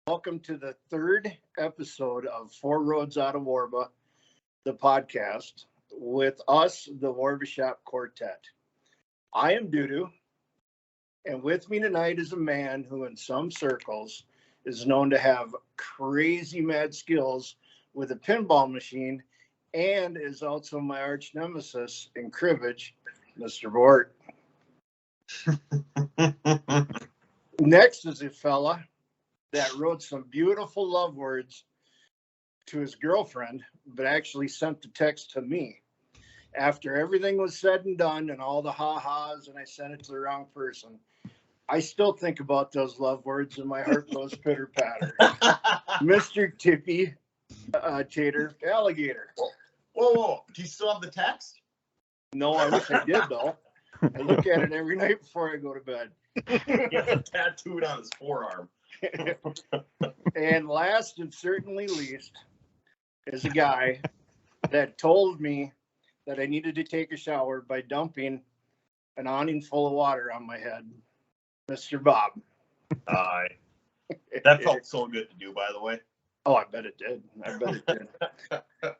Welcome to the third episode of Four Roads Out of Warba, the podcast, with us, the Warba Shop Quartet. I am Dudu, and with me tonight is a man who in some circles is known to have crazy mad skills with a pinball machine and is also my arch nemesis in cribbage, Mr. Bort. Next is a fella that wrote some beautiful love words to his girlfriend, but actually sent the text to me. After everything was said and done and all the ha-has and I sent it to the wrong person, I still think about those love words and my heart goes pitter-patter. Mr. Tippy Tater Alligator. Whoa. Do you still have the text? No, I wish I did, though. I look at it every night before I go to bed. He has it tattooed on his forearm. And last and certainly least is a guy that told me that I needed to take a shower by dumping an awning full of water on my head, Mr. Bob. That felt so good to do, by the way. Oh, I bet it did.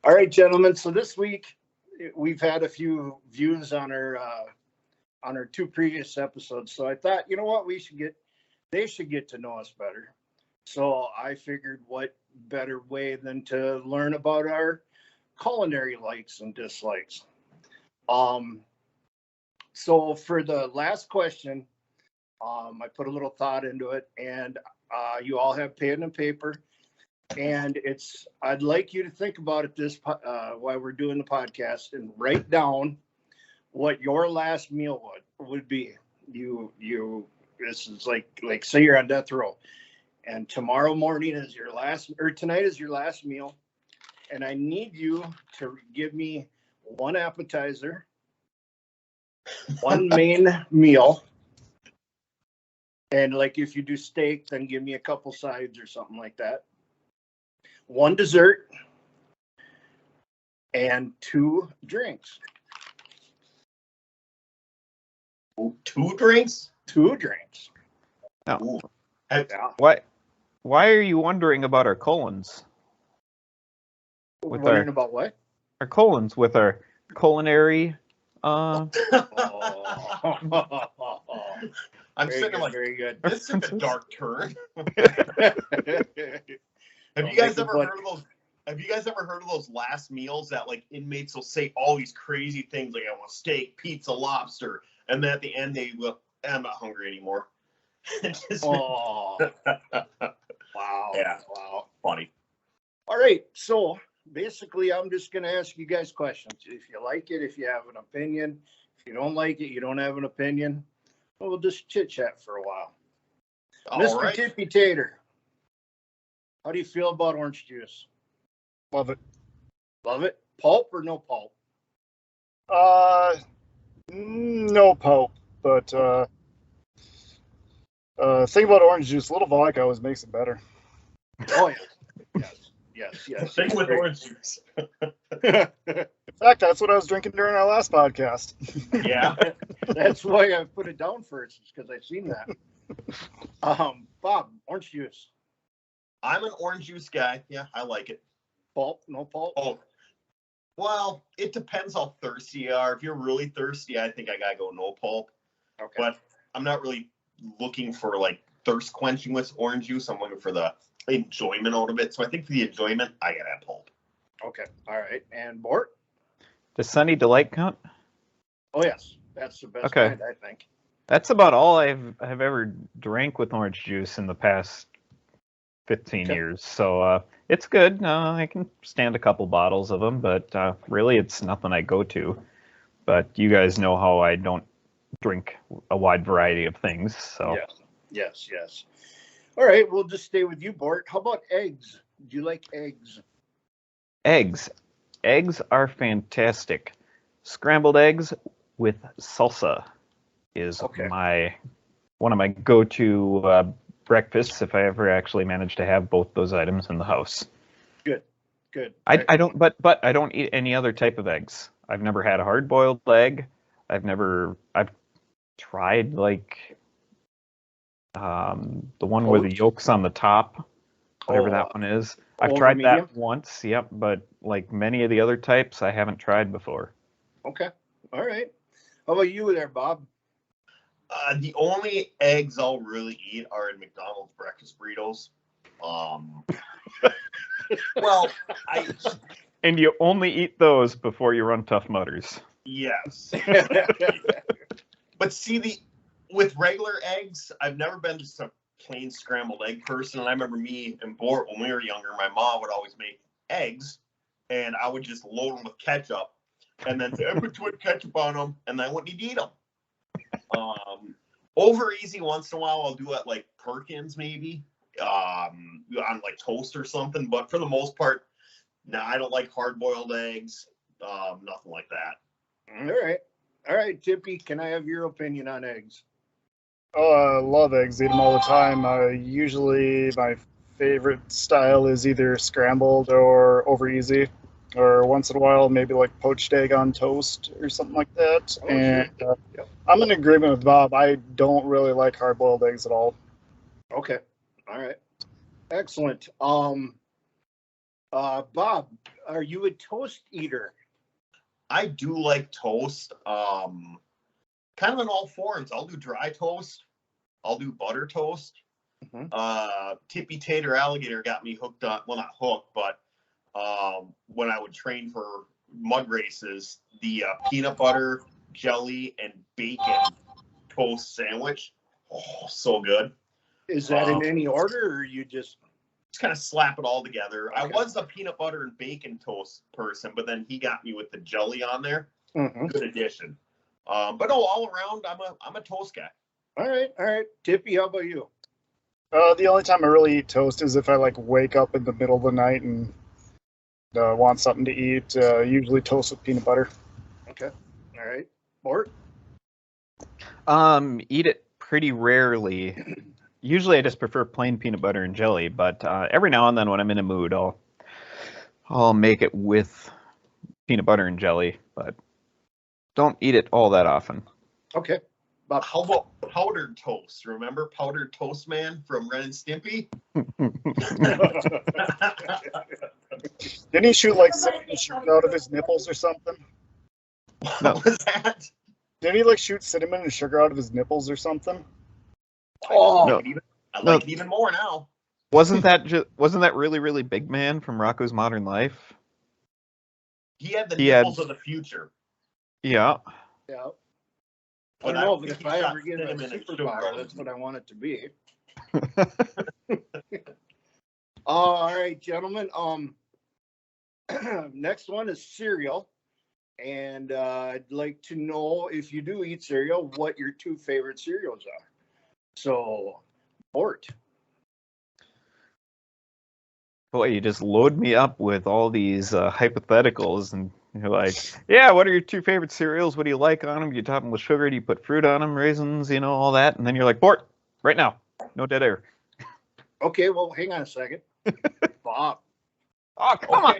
All right, gentlemen. So this week we've had a few views on our two previous episodes. So I thought, you know what, they should get to know us better. So I figured what better way than to learn about our culinary likes and dislikes. So for the last question, I put a little thought into it, and you all have pen and paper, and I'd like you to think about it while we're doing the podcast and write down what your last meal would be. This is like say you're on death row, and tomorrow morning is your last, or tonight is your last meal, and I need you to give me one appetizer, one main meal, and like if you do steak, then give me a couple sides or something like that, one dessert, and two drinks. Two drinks? Two drinks. No. Yeah. Why are you wondering about our colons? Wondering about what? Our colons with our culinary. I'm Very sitting good, like, very good. this took a dark turn. Have you guys ever heard of those last meals that like inmates will say all these crazy things like I want steak, pizza, lobster, and then at the end they will, I'm not hungry anymore. Oh, wow. Yeah. Wow. Funny. All right. So basically, I'm just going to ask you guys questions. If you like it, if you have an opinion, if you don't like it, you don't have an opinion, we'll just chit chat for a while. All Mr. right. Tippy Tater, how do you feel about orange juice? Love it. Love it? Pulp or no pulp? No pulp, but thing about orange juice, a little vodka always makes it better. Oh, yes. Same with orange juice. In fact, that's what I was drinking during our last podcast. Yeah. That's why I put it down first, because I've seen that. Bob, orange juice. I'm an orange juice guy. Yeah, I like it. Pulp, no pulp? Oh, well, it depends how thirsty you are. If you're really thirsty, I think I gotta go no pulp. Okay. But I'm not really looking for like thirst quenching with orange juice. I'm looking for the enjoyment out of it. So I think for the enjoyment, I gotta have pulp. Okay. All right. And Bort? Does Sunny Delight count? Oh, yes. That's the best Okay. kind, I think. That's about all I've ever drank with orange juice in the past 15 Okay. years. So it's good. I can stand a couple bottles of them, but really it's nothing I go to. But you guys know how I don't drink a wide variety of things. So Yes, yes. All right, we'll just stay with you, Bort. How about eggs? Do you like eggs? Eggs. Eggs are fantastic. Scrambled eggs with salsa is Okay. one of my go-to breakfasts if I ever actually manage to have both those items in the house. Good, good. I don't, but I don't eat any other type of eggs. I've never had a hard-boiled egg. I've tried like the one with the Poached? yolks on the top, whatever Oh, that one is. I've over tried medium? that once, yep, but like many of the other types, I haven't tried before. Okay. All right. How about you there, Bob? The only eggs I'll really eat are in McDonald's breakfast burritos. Well, And you only eat those before you run Tough Mudders. yes. But see, with regular eggs, I've never been just a plain scrambled egg person. And I remember me and Bort, when we were younger, my mom would always make eggs, and I would just load them with ketchup, and then say, I put ketchup on them, and I wouldn't eat them. Over easy once in a while, I'll do it like Perkins maybe, on like toast or something. But for the most part, no, I don't like hard boiled eggs. Nothing like that. All right, Tippy, can I have your opinion on eggs? Oh, I love eggs. Eat them all the time. Usually, my favorite style is either scrambled or over easy, or once in a while, maybe like poached egg on toast or something like that. Oh, And sure. Yep. I'm in agreement with Bob. I don't really like hard-boiled eggs at all. Okay. All right. Excellent. Bob, are you a toast eater? I do like toast. Kind of in all forms. I'll do dry toast. I'll do butter toast. Tippy Tater Alligator got me hooked on, well, not hooked, but when I would train for mud races, the peanut butter, jelly, and bacon toast sandwich. Oh, so good. Is that in any order, or you just kind of slap it all together? Okay. I was a peanut butter and bacon toast person, but then he got me with the jelly on there. Good addition. But no, all around, I'm a toast guy. All right. Tippy, how about you? The only time I really eat toast is if I like wake up in the middle of the night and want something to eat. Usually toast with peanut butter. Okay. All right. Bort? Eat it pretty rarely. Usually I just prefer plain peanut butter and jelly, but every now and then when I'm in a mood, I'll make it with peanut butter and jelly, but don't eat it all that often. Okay. Bob, how about powdered toast? Remember Powdered Toast Man from Ren and Stimpy? Didn't he shoot like cinnamon sugar out of his nipples or something? What was that? Didn't he like shoot cinnamon and sugar out of his nipples or something? Oh, No. I like it even more now. Wasn't that really, really Big Man from Rocko's Modern Life? He had the nipples of the future. Yeah. yeah. I But don't know, but think if he I shot ever get a cinnamon and superpower, sugar. that's what I want it to be. All right, gentlemen. Next one is cereal. And I'd like to know, if you do eat cereal, what your two favorite cereals are. So, Bort. Boy, you just load me up with all these hypotheticals, and you're like, yeah, what are your two favorite cereals? What do you like on them? Do you top them with sugar? Do you put fruit on them, raisins, all that? And then you're like, Bort, right now, no dead air. Okay, well, hang on a second. Bob. Oh, come on.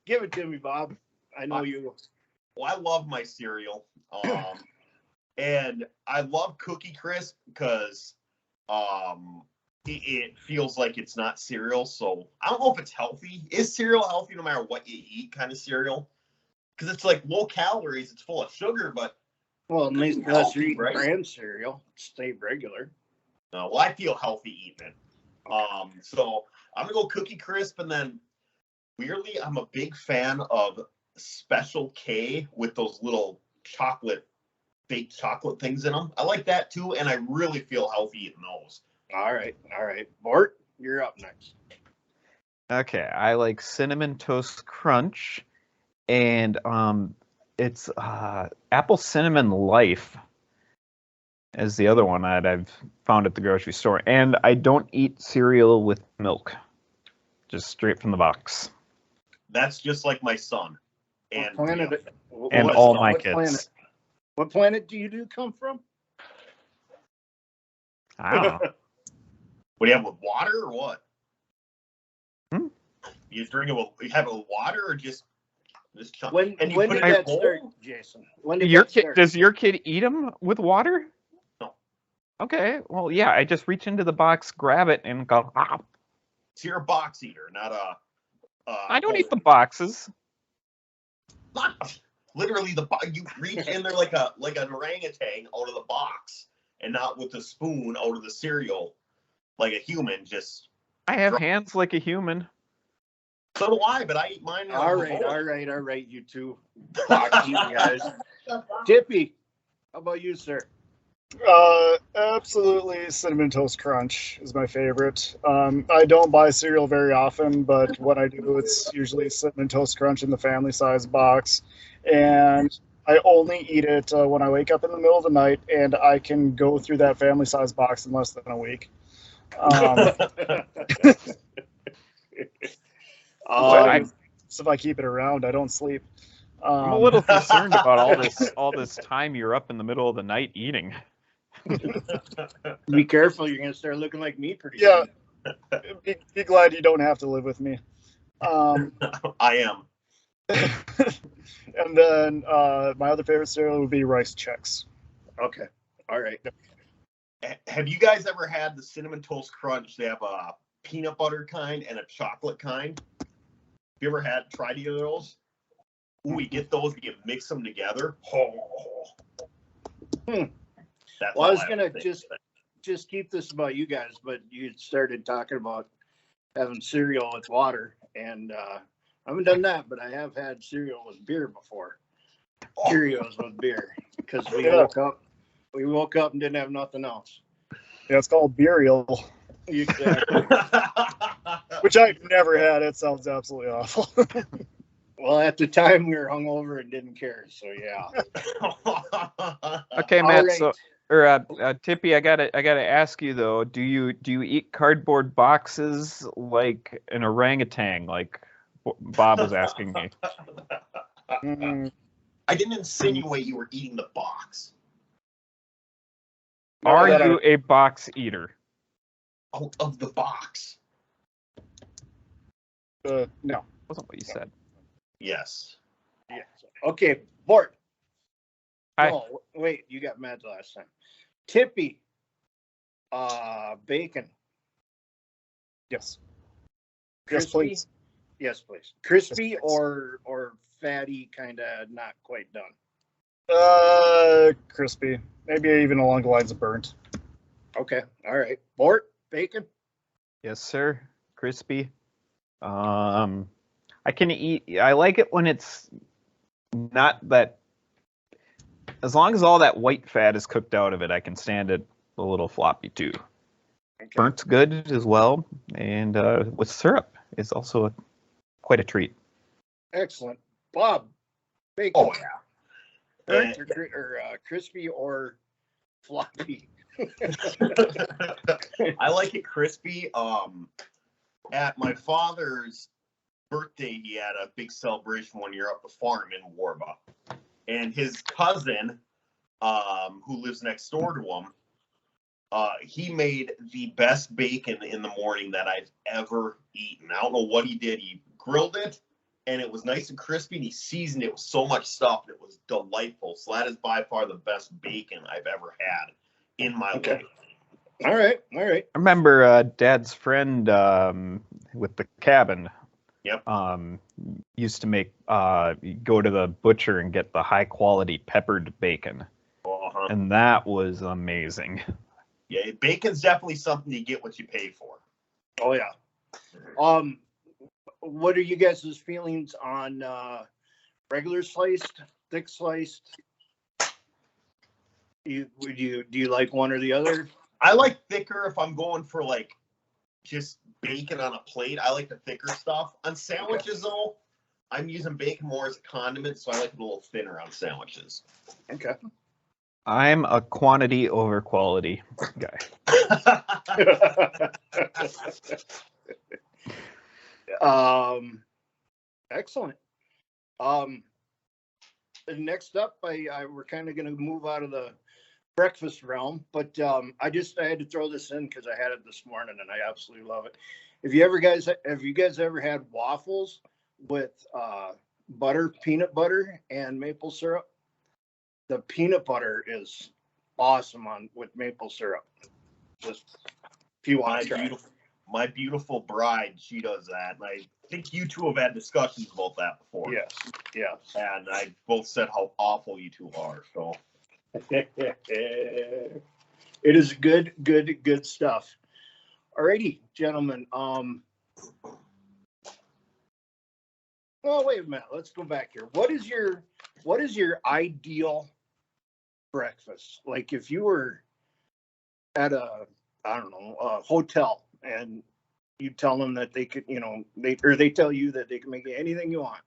Give it to me, Bob. I know you. Well, I love my cereal. And I love Cookie Crisp because it feels like it's not cereal. So I don't know if it's healthy. Is cereal healthy no matter what you eat kind of cereal? Because it's like low calories. It's full of sugar, but Well, at least unless you're healthy, eating right? brand cereal, stay regular. Well, I feel healthy eating it. So I'm going to go Cookie Crisp. And then weirdly, I'm a big fan of Special K with those little baked chocolate things in them. I like that too, and I really feel healthy eating those. All right. Bort, you're up next. Okay, I like Cinnamon Toast Crunch, and it's Apple Cinnamon Life is the other one that I've found at the grocery store. And I don't eat cereal with milk, just straight from the box. That's just like my son. And What planet? And all my what kids. Planet, what planet do you come from? I don't know. What do you have with water or what? Hmm? You drink it with, you have it with water or just chunk? When And you when put did it in that a bowl? start, Jason? When did Your that kid, start? does your kid eat them with water? No. Okay, well, yeah, I just reach into the box, grab it, and go, ah. So you're a box eater, not a. I don't eat the bowl. boxes. Not literally the box. You reach in there like an orangutan out of the box, and not with the spoon out of the cereal, like a human. Just I have hands like a human. so do I, but I eat mine. All right, you two box eating guys. Tippy, how about you, sir? Absolutely, Cinnamon Toast Crunch is my favorite. I don't buy cereal very often, but when I do, it's usually Cinnamon Toast Crunch in the family size box. And I only eat it when I wake up in the middle of the night, and I can go through that family size box in less than a week. So if I keep it around, I don't sleep. I'm a little concerned about all this time you're up in the middle of the night eating. Be careful, you're gonna start looking like me pretty Yeah. soon. Be glad you don't have to live with me. I am. And then my other favorite cereal would be Rice Chex. Okay, all right. Have you guys ever had the Cinnamon Toast Crunch? They have a peanut butter kind and a chocolate kind. Have you ever tried either of those? Ooh, we get those, you mix them together. Oh. That's Well, I was all gonna have to say. just keep this about you guys, but you started talking about having cereal with water, and I haven't done that, but I have had cereal with beer before. Cheerios with beer, because we woke up and didn't have nothing else. Yeah, it's called Burial, Exactly. which I've never had. It sounds absolutely awful. Well, at the time we were hungover and didn't care, so yeah. Okay, All Matt. right. So, or Tippy, I gotta ask you though. Do you eat cardboard boxes like an orangutan, like Bob was asking me? Mm, I didn't insinuate you were eating the box. Are that you a box eater? Out of the box. no. Wasn't what you said. Yes. Yes. Okay, Bort. Hi. No, wait, you got mad last time. Tippy. Bacon. Yes. Crispy? Yes, please. Yes, please. Crispy Yes, please. or fatty, kind of not quite done. Crispy. Maybe even along the lines of burnt. Okay, all right. Bort, bacon. Yes, sir. Crispy. I can eat. I like it when it's not that. As long as all that white fat is cooked out of it, I can stand it a little floppy too. Okay. Burnt's good as well, and with syrup is also quite a treat. Excellent. Bob, bacon. Oh yeah. Burnt or crispy or floppy. I like it crispy. At my father's birthday, he had a big celebration one year up the farm in Warba, and his cousin, who lives next door to him, he made the best bacon in the morning that I've ever eaten. I don't know what he did. He grilled it, and it was nice and crispy, and he seasoned it with so much stuff. It was delightful. So that is by far the best bacon I've ever had in my life. All right, all right. I remember Dad's friend with the cabin. Yep. Used to make go to the butcher and get the high quality peppered bacon, Uh-huh. and that was amazing. Yeah, bacon's definitely something you get what you pay for. Oh yeah. What are you guys' feelings on regular sliced, thick sliced? Do you like one or the other? I like thicker if I'm going for like just bacon on a plate. I like the thicker stuff. On sandwiches though, I'm using bacon more as a condiment, so I like it a little thinner on sandwiches. Okay. I'm a quantity over quality guy. Excellent. Next up, we're kind of going to move out of the breakfast realm, but I had to throw this in because I had it this morning and I absolutely love it. Have you guys ever had waffles with peanut butter and maple syrup? The peanut butter is awesome with maple syrup. Just if you want to try. My beautiful bride, she does that. And I think you two have had discussions about that before. Yes. And I both said how awful you two are. So it is good stuff. Alrighty, gentlemen. Oh, wait a minute. Let's go back here. What is your ideal breakfast? Like if you were at a hotel and you tell them that they could, they tell you that they can make anything you want.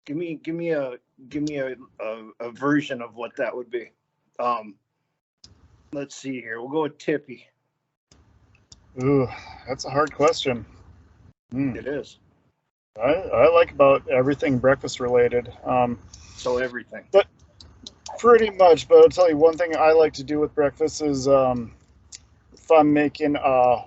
Give me a version of what that would be. Let's see here. We'll go with Tippy. Ooh, that's a hard question. It is. I like about everything breakfast related. So everything. But pretty much. But I'll tell you one thing I like to do with breakfast is if I'm making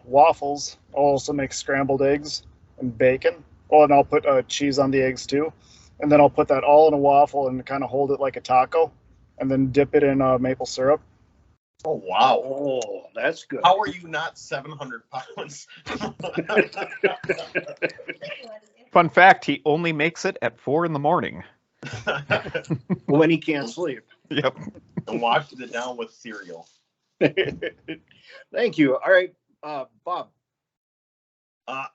waffles, I'll also make scrambled eggs and bacon. Oh, and I'll put cheese on the eggs too. And then I'll put that all in a waffle and kind of hold it like a taco and then dip it in maple syrup. Oh, wow. Oh, that's good. How are you not 700 pounds? Fun fact, he only makes it at 4 a.m. When he can't sleep. Yep. And washes it down with cereal. Thank you. All right, Bob. At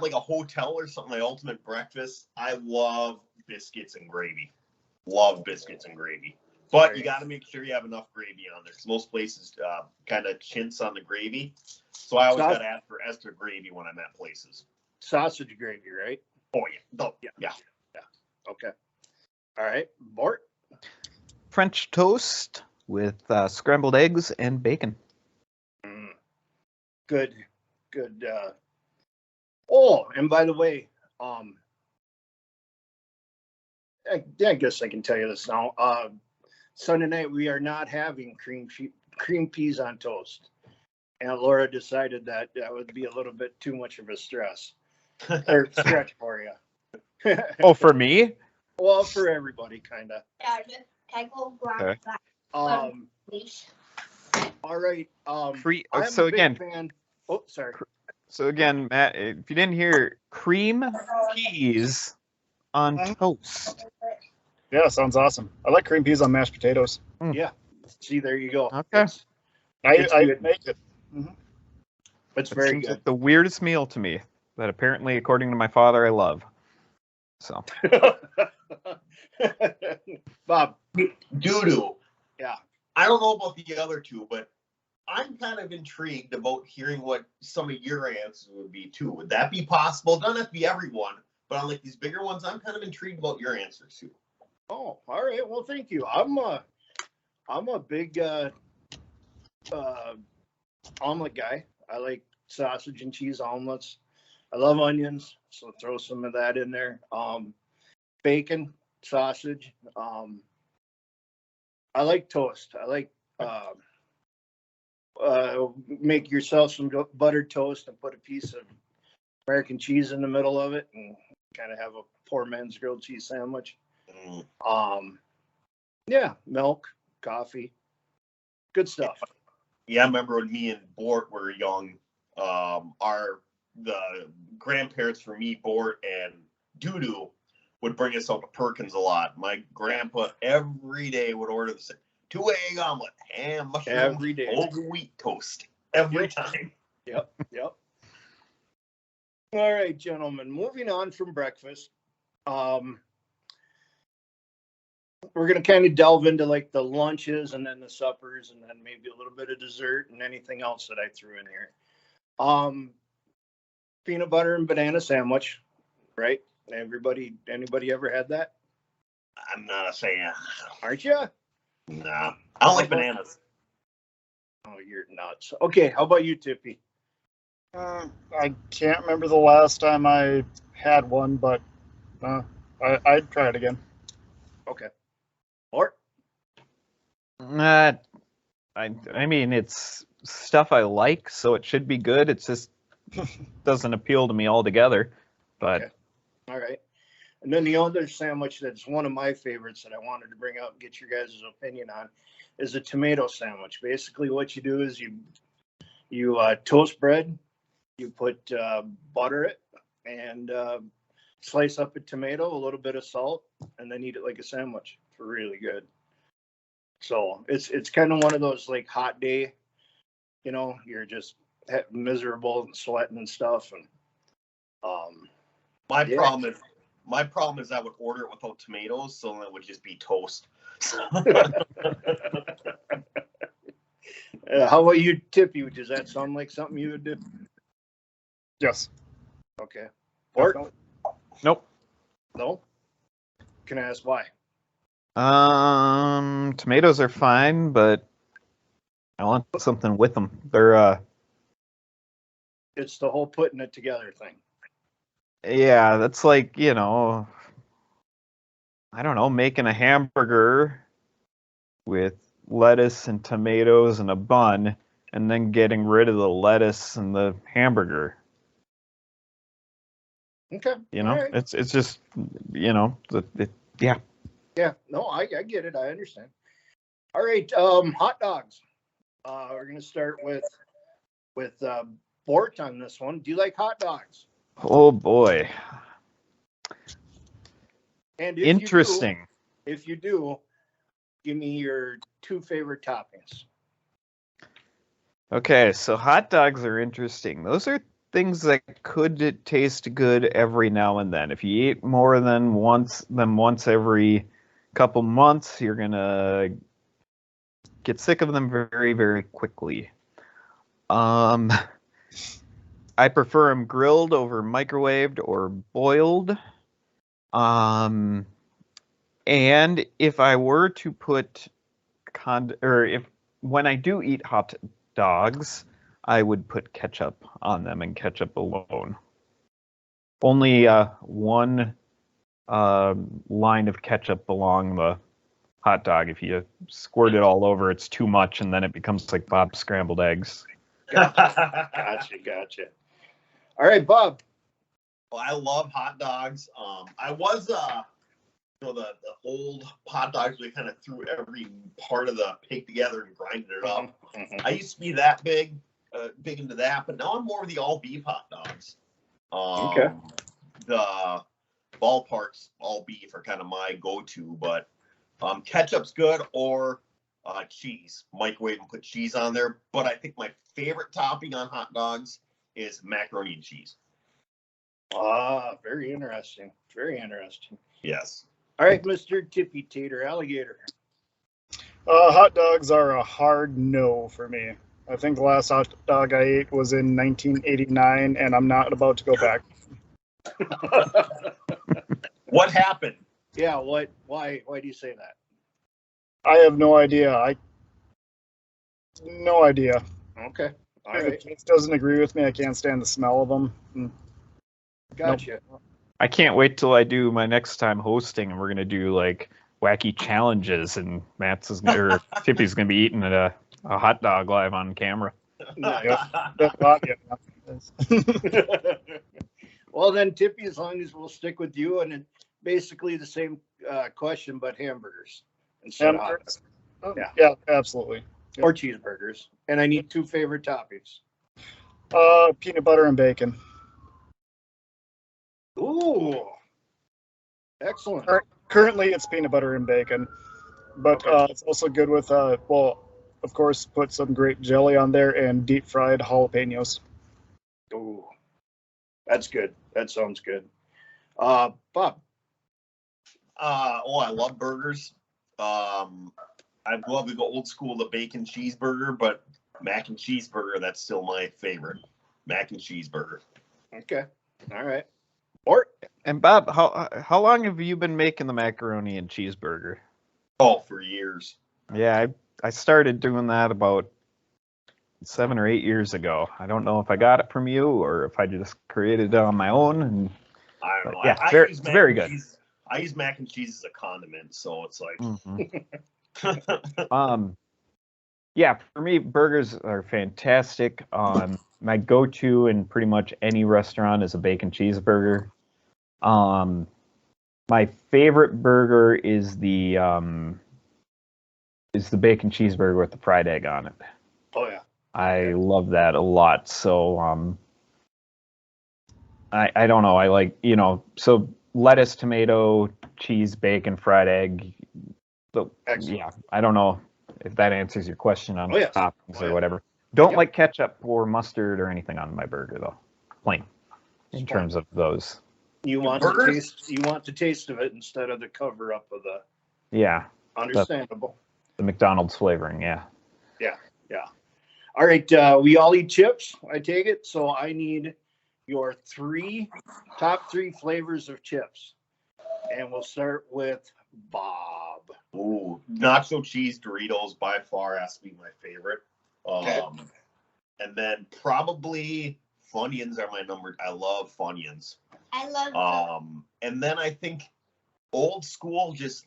like a hotel or something, my ultimate breakfast, I love biscuits and gravy. Love biscuits and gravy. But you got to make sure you have enough gravy on there because most places kind of chintz on the gravy. So I always got to ask for extra gravy when I'm at places. Sausage gravy, right? Oh, yeah. Yeah. Okay. All right. Bort? French toast with scrambled eggs and bacon. Good. Oh, and by the way, I guess I can tell you this now. Sunday night, we are not having cream peas on toast. And Laura decided that would be a little bit too much of a stretch for you. Oh, for me? Well, for everybody, kind of. Okay. All right. So again, fan. Oh, sorry. So again, Matt, if you didn't hear, cream peas on toast. Yeah, sounds awesome. I like cream peas on mashed potatoes. Yeah. See, there you go. Okay. I make it. It's It very seems good. like the weirdest meal to me that apparently, according to my father, I love. So. Bob. Doo-doo. Yeah. I don't know about the other two, but I'm kind of intrigued about hearing what some of your answers would be too. Would that be possible? It doesn't have to be everyone, but on like these bigger ones, I'm kind of intrigued about your answers too. Oh, all right. Well, thank you. I'm a big omelet guy. I like sausage and cheese omelets. I love onions, so throw some of that in there. Bacon, sausage. I like toast. I like make yourself some buttered toast and put a piece of American cheese in the middle of it and kind of have a poor man's grilled cheese sandwich. Yeah, milk, coffee, good stuff. Yeah, I remember when me and Bort were young, the grandparents for me, Bort and Doo-Doo, would bring us out to Perkins a lot. My grandpa every day would order the same 2-egg omelet, ham, mushroom, Every day. old wheat toast every time. Yep. All right, gentlemen, moving on from breakfast. We're going to kind of delve into like the lunches and then the suppers and then maybe a little bit of dessert and anything else that I threw in here. Peanut butter and banana sandwich, right? Anybody ever had that? I'm not a fan. Aren't you? Nah, I don't like bananas. Oh, you're nuts. Okay, how about you, Tippy? I can't remember the last time I had one, but I'd try it again. Okay. Or I mean, it's stuff I like, so it should be good. It just doesn't appeal to me altogether. But okay. All right. And then the other sandwich that's one of my favorites that I wanted to bring up and get your guys' opinion on is a tomato sandwich. Basically, what you do is you toast bread, you put butter it, and slice up a tomato, a little bit of salt, and then eat it like a sandwich. It's really good. So it's kind of one of those like hot day, you're just miserable and sweating and stuff, and My problem is I would order it without tomatoes, so it would just be toast. How about you, Tippy? Does that sound like something you would do? Yes. Okay. Or nope. no? Can I ask why? Tomatoes are fine, but I want something with them. They're It's the whole putting it together thing. yeah, that's like, I don't know, making a hamburger with lettuce and tomatoes and a bun, and then getting rid of the lettuce and the hamburger. Okay. All right. It's just, yeah. Yeah. No, I get it. I understand. All right. Hot dogs. We're gonna start with Bort on this one. Do you like hot dogs? Oh boy. And interesting. If you do, give me your 2 favorite toppings. Okay, so hot dogs are interesting. Those are things that could taste good every now and then. If you eat more than once every couple months, you're gonna get sick of them very, very quickly. I prefer them grilled over microwaved or boiled. And if I were to put when I do eat hot dogs, I would put ketchup on them and ketchup alone. Only one line of ketchup along the hot dog. If you squirt it all over, it's too much, and then it becomes like Bob's scrambled eggs. Gotcha. All right, Bob. Well, I love hot dogs. I was the old hot dogs, we kind of threw every part of the pig together and grinded it up. Mm-hmm. I used to be that big into that, but now I'm more of the all beef hot dogs. Okay. The ballparks all beef are kind of my go-to, but ketchup's good, or cheese. Microwave and put cheese on there. But I think my favorite topping on hot dogs is macaroni and cheese. Very interesting. Very interesting. Yes. All right, Mr. Tippy Tater Alligator. Hot dogs are a hard no for me. I think the last hot dog I ate was in 1989, and I'm not about to go back. What happened? Yeah, what? Why do you say that? I have no idea. No idea. Okay. All If right. the taste doesn't agree with me, I can't stand the smell of them. Gotcha. Nope. I can't wait till I do my next time hosting, and we're gonna do like wacky challenges, and Tippy's gonna be eating a hot dog live on camera. Well, then, Tippy, as long as we'll stick with you, and it's basically the same question, but hamburgers instead of hot dogs. Yeah, absolutely. Or cheeseburgers. And I need 2 favorite toppings. Peanut butter and bacon. Ooh. Excellent. Currently, it's peanut butter and bacon, but it's also good with, of course, put some grape jelly on there and deep fried jalapenos. Ooh. That's good. That sounds good. Bob. I love burgers. I'd love to go old school, the bacon cheeseburger, but mac and cheeseburger, that's still my favorite. Mac and cheeseburger. Okay. All right. Or And Bob, how long have you been making the macaroni and cheeseburger? Oh, for years. Yeah, I started doing that about 7 or 8 years ago. I don't know if I got it from you or if I just created it on my own. And I don't know. yeah, I very, use it's mac very and good. cheese. I use mac and cheese as a condiment, so it's like. Mhm. Yeah, for me, burgers are fantastic. My go-to in pretty much any restaurant is a bacon cheeseburger. My favorite burger is the bacon cheeseburger with the fried egg on it. Oh yeah. I love that a lot. So I don't know. I like, so lettuce, tomato, cheese, bacon, fried egg. So Excellent. yeah, I don't know if that answers your question on Oh, yes. toppings Oh, or yeah. whatever. Don't Yep. like ketchup or mustard or anything on my burger though. Plain in Smart. terms of those. You want Burgers? the taste. You want the taste of it instead of the cover up of the. Yeah, Understandable. the McDonald's flavoring. Yeah. Yeah. All right. We all eat chips. I take it. So I need your top three flavors of chips, and we'll start with Bob. Ooh, nacho cheese Doritos by far has to be my favorite. Okay. And then probably Funyuns are my number. I love Funyuns. I love And then I think old school, just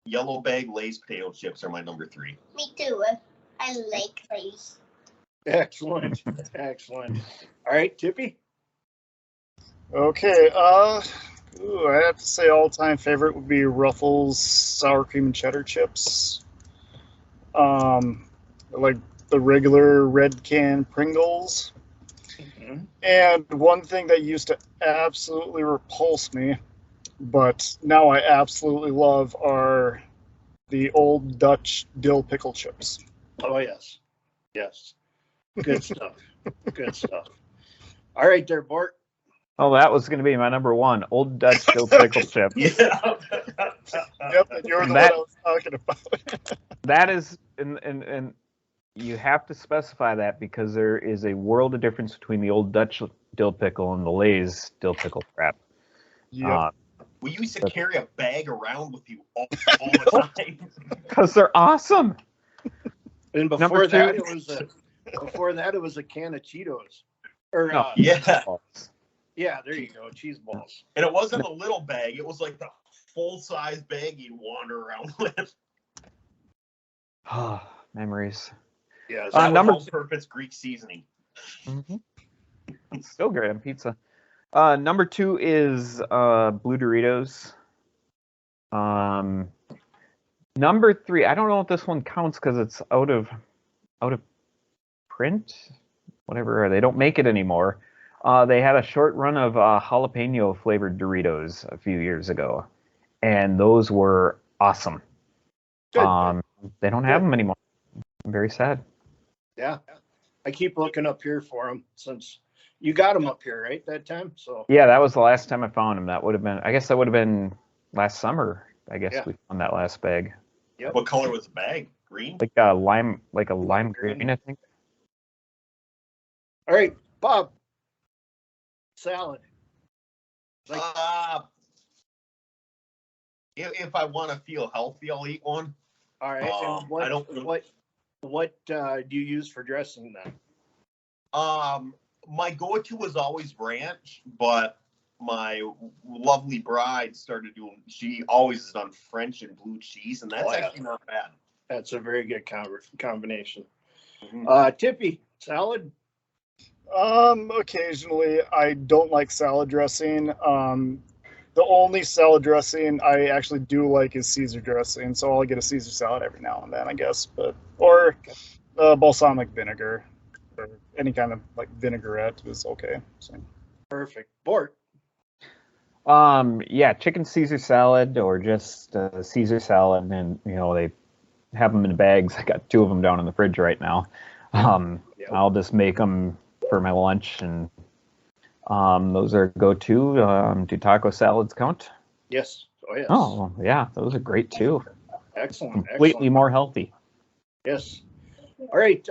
yellow bag Lay's potato chips are my number 3. me too. I like these. Excellent. Excellent. All right, Tippy. Okay, I have to say all-time favorite would be Ruffles sour cream and cheddar chips. Like the regular red can Pringles. Mhm. And one thing that used to absolutely repulse me, but now I absolutely love, are the old Dutch dill pickle chips. Oh yes. Yes. Good stuff. Good stuff. All right, there, Bart. Oh, that was going to be my number one. Old Dutch dill pickle chip. Yeah. Yep, and you're the That- one I was talking about. That is, and you have to specify that because there is a world of difference between the old Dutch dill pickle and the Lay's dill pickle crap. Yep. We used to carry a bag around with you all the time. Because they're awesome. And Number before two. that, it was a can of Cheetos. Or No. Yeah. yeah, there you go, cheese balls. And it wasn't a little bag. It was like the full-size bag you'd wander around with. Memories. Yes. That number was all-purpose Greek seasoning. Still great on pizza. Number 2 is blue Doritos. Number 3, I don't know if this one counts because it's out of print. Whatever, they don't make it anymore. They had a short run of jalapeno flavored Doritos a few years ago, and those were awesome. Good. They don't have them anymore. I'm very sad. Yeah. I keep looking up here for them since you got them up here, right? That time. So Yeah, that was the last time I found them. That would have been last summer. I guess Yeah. we found that last bag. Yep. What color was the bag? Green? Like a lime green, I think. All right, Bob. Salad. Like, If I want to feel healthy, I'll eat one. all right. And what I don't- what do you use for dressing then? My go-to was always ranch, but my lovely bride started doing. She always has done French and blue cheese, and that's Oh, yeah. actually not bad. That's a very good combination. Mhm. Tippy, salad. Occasionally, I don't like salad dressing. The only salad dressing I actually do like is Caesar dressing, so I'll get a Caesar salad every now and then, I guess. Or balsamic vinegar, or any kind of like vinaigrette is okay. So. Perfect. Bort. Yeah, chicken Caesar salad or just Caesar salad, and they have them in bags. I got 2 of them down in the fridge right now. Yep. I'll just make them for my lunch, and those are go-to. Do taco salads count? Yes. Oh yes. Oh, well, yeah, those are great too. Excellent. Completely Excellent. more healthy. Yes. All right.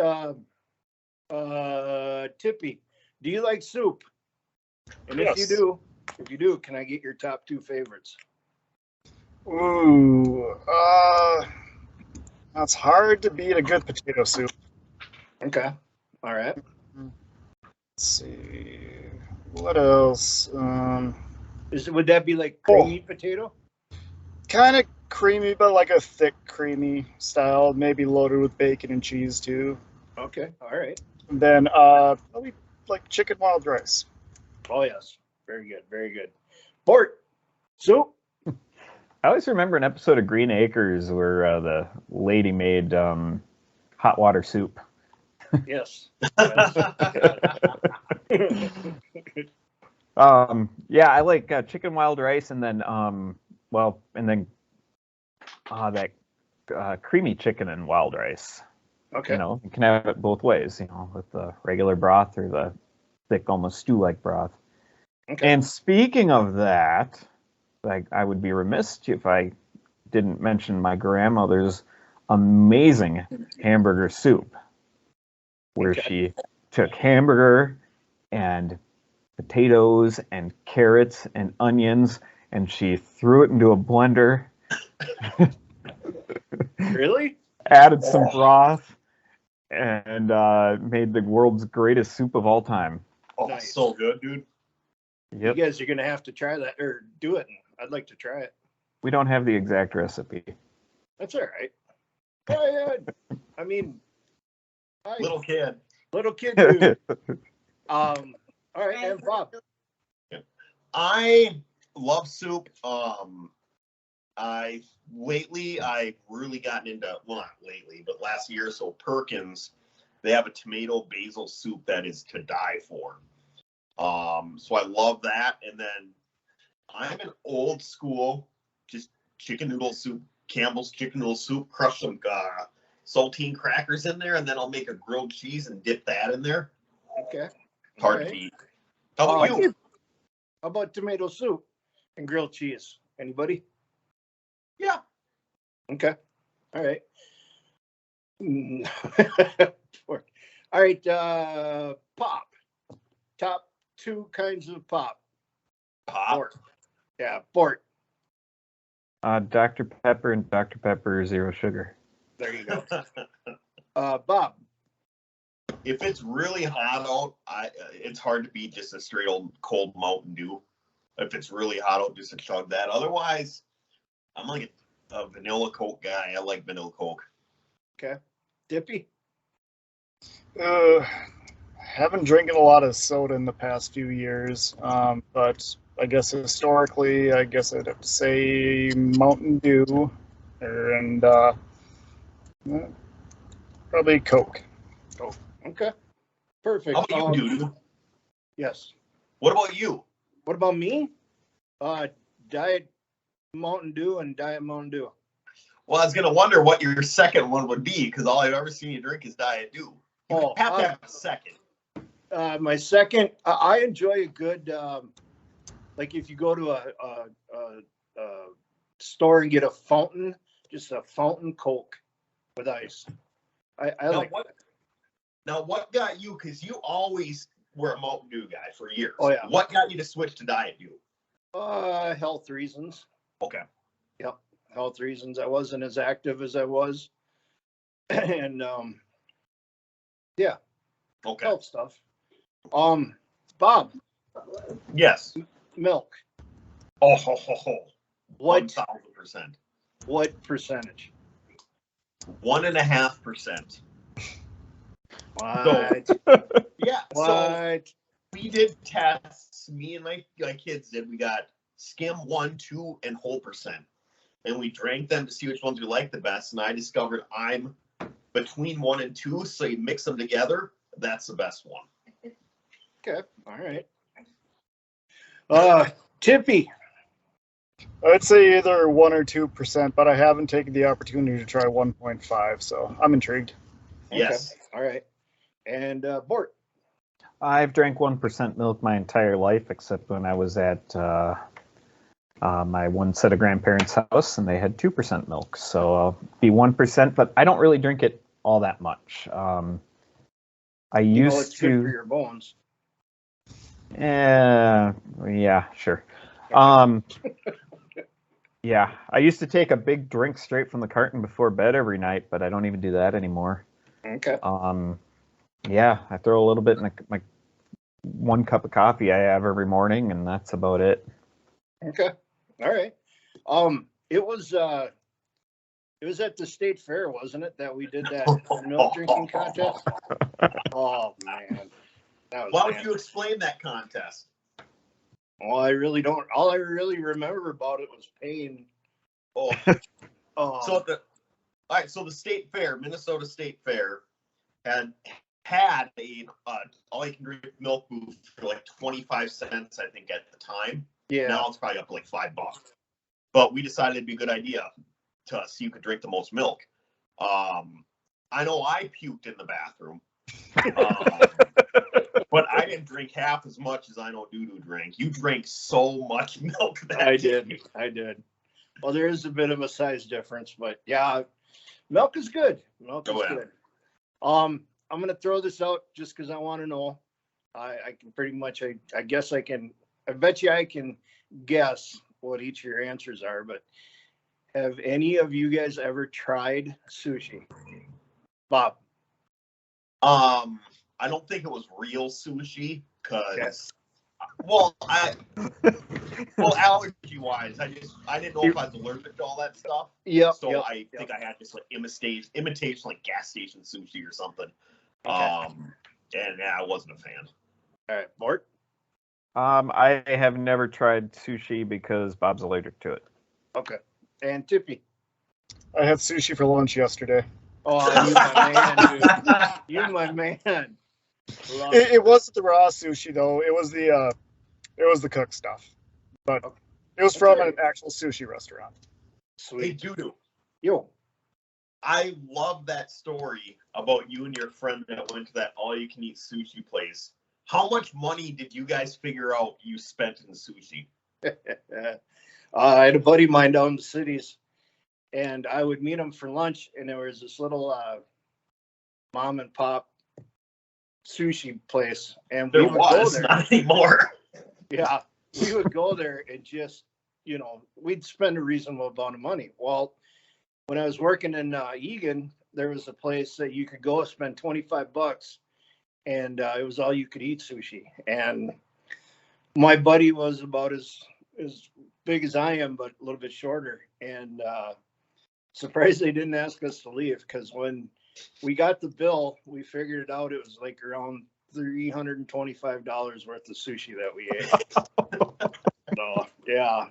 Tippy, do you like soup? And Yes. if you do, can I get your top 2 favorites? Ooh, Now, it's hard to beat a good potato soup. Okay. All right. Let's see. What else? Would that be like creamy potato? Kind of creamy, but like a thick, creamy style, maybe loaded with bacon and cheese too. Okay. All right. And then probably like chicken wild rice. Oh yes. Very good. Very good. Bort, soup. I always remember an episode of Green Acres where the lady made hot water soup. Yes. Yeah, I like chicken wild rice, and then that creamy chicken and wild rice. Okay. You know, you can have it both ways. You know, with the regular broth or the thick, almost stew-like broth. Okay. And speaking of that, I would be remiss if I didn't mention my grandmother's amazing hamburger soup, where she took hamburger and potatoes and carrots and onions, and she threw it into a blender, Really? added some broth, and made the world's greatest soup of all time. Oh, Nice. so good, dude. Yep. You guys are gonna have to try that or do it. I'd like to try it. We don't have the exact recipe. That's all right. Yeah. I mean, Little kid. little kid. Dude. All right, and Bob. I love soup. I've really gotten into, well, not lately, but last year or so, Perkins, they have a tomato basil soup that is to die for. So I love that. And then I'm an old school, just chicken noodle soup, Campbell's chicken noodle soup, crush some saltine crackers in there, and then I'll make a grilled cheese and dip that in there. Okay. Hard to beat. How about you? How about tomato soup and grilled cheese? Anybody? Yeah. Okay. All right. All right. Pop. Top 2 kinds of pop. Pop. Bort. Yeah, Bort. Dr. Pepper and Dr. Pepper Zero Sugar. There you go. Bob. If it's really hot out, it's hard to beat just a straight old cold Mountain Dew. If it's really hot out, just to chug that. Otherwise, I'm like a vanilla Coke guy. I like vanilla Coke. Okay. Dippy. Haven't drinking a lot of soda in the past few years, but I guess historically, I'd have to say Mountain Dew, and probably Coke. Okay. Perfect. How about you, dude? Yes. What about you? What about me? Diet Mountain Dew and Diet Mountain Dew. Well, I was gonna wonder what your second one would be, because all I've ever seen you drink is Diet Dew. You have to have a second. My second, I enjoy a good, like if you go to a store and get a fountain, just a fountain Coke with ice. I like that. Now, what got you, because you always were a Mountain Dew guy for years. Oh, yeah. What got you to switch to Diet Dew? Health reasons. Okay. Yep. Health reasons. I wasn't as active as I was. And, yeah. Okay. Health stuff. Bob. Yes. Milk. Oh, ho, ho, ho. What? 1,000%. What percentage? 1.5%. What? Yeah. So What? we did tests. Me and my kids did. We got skim 1, 2, and whole percent, and we drank them to see which ones we liked the best. And I discovered I'm between 1 and 2. So you mix them together. That's the best one. Okay. All right. Tippy. I'd say either 1 or 2%, but I haven't taken the opportunity to try 1.5, so I'm intrigued. Yes. Okay. All right. And Bort. I've drank 1% milk my entire life, except when I was at my one set of grandparents' house, and they had 2% milk. So I'll be 1%, but I don't really drink it all that much. I used it's good for to. your bones. Yeah, sure. Yeah, I used to take a big drink straight from the carton before bed every night, but I don't even do that anymore. Okay. Yeah, I throw a little bit in my 1 cup of coffee I have every morning, and that's about it. Okay. All right. It was at the state fair, wasn't it, that we did that milk drinking contest? Oh man. That was Why don't you explain that contest? Well, I really don't. All I really remember about it was pain. Oh, Oh, so the state fair, Minnesota State Fair, had a all-you-can-drink milk booth for like 25 cents, I think, at the time. yeah. Now it's probably up to like $5. But we decided it'd be a good idea to see who could drink the most milk. I know I puked in the bathroom. But I didn't drink half as much as I know Dudu drank. You drank so much milk that I did. Well, there is a bit of a size difference, but yeah, milk is good. Milk is good. I'm gonna throw this out just because I want to know. I can pretty much. I guess I can. I bet you I can guess what each of your answers are. But have any of you guys ever tried sushi? Bob. I don't think it was real sushi because, allergy wise, I didn't know if I was allergic to all that stuff. Yeah. So I think I had just like imitation like gas station sushi or something. Okay. And I wasn't a fan. All right, Mort. I have never tried sushi because Bob's allergic to it. Okay. And Tippy. I had sushi for lunch yesterday. Oh, you my man, dude. You my man. It wasn't the raw sushi though. It was the cooked stuff, but it was from an actual sushi restaurant. Sweet. Hey, Dudu. Yo. I love that story about you and your friend that went to that all-you-can-eat sushi place. How much money did you guys figure out you spent in sushi? I had a buddy of mine down in the cities, and I would meet him for lunch, and there was this little mom and pop sushi place, and we would go there. Not anymore. Yeah, we would go there and just, we'd spend a reasonable amount of money. Well, when I was working in Egan, there was a place that you could go spend $25, and it was all you could eat sushi. And my buddy was about as big as I am, but a little bit shorter. And surprised they didn't ask us to leave, because when we got the bill, we figured it out. It was like around $325 worth of sushi that we ate. So yeah.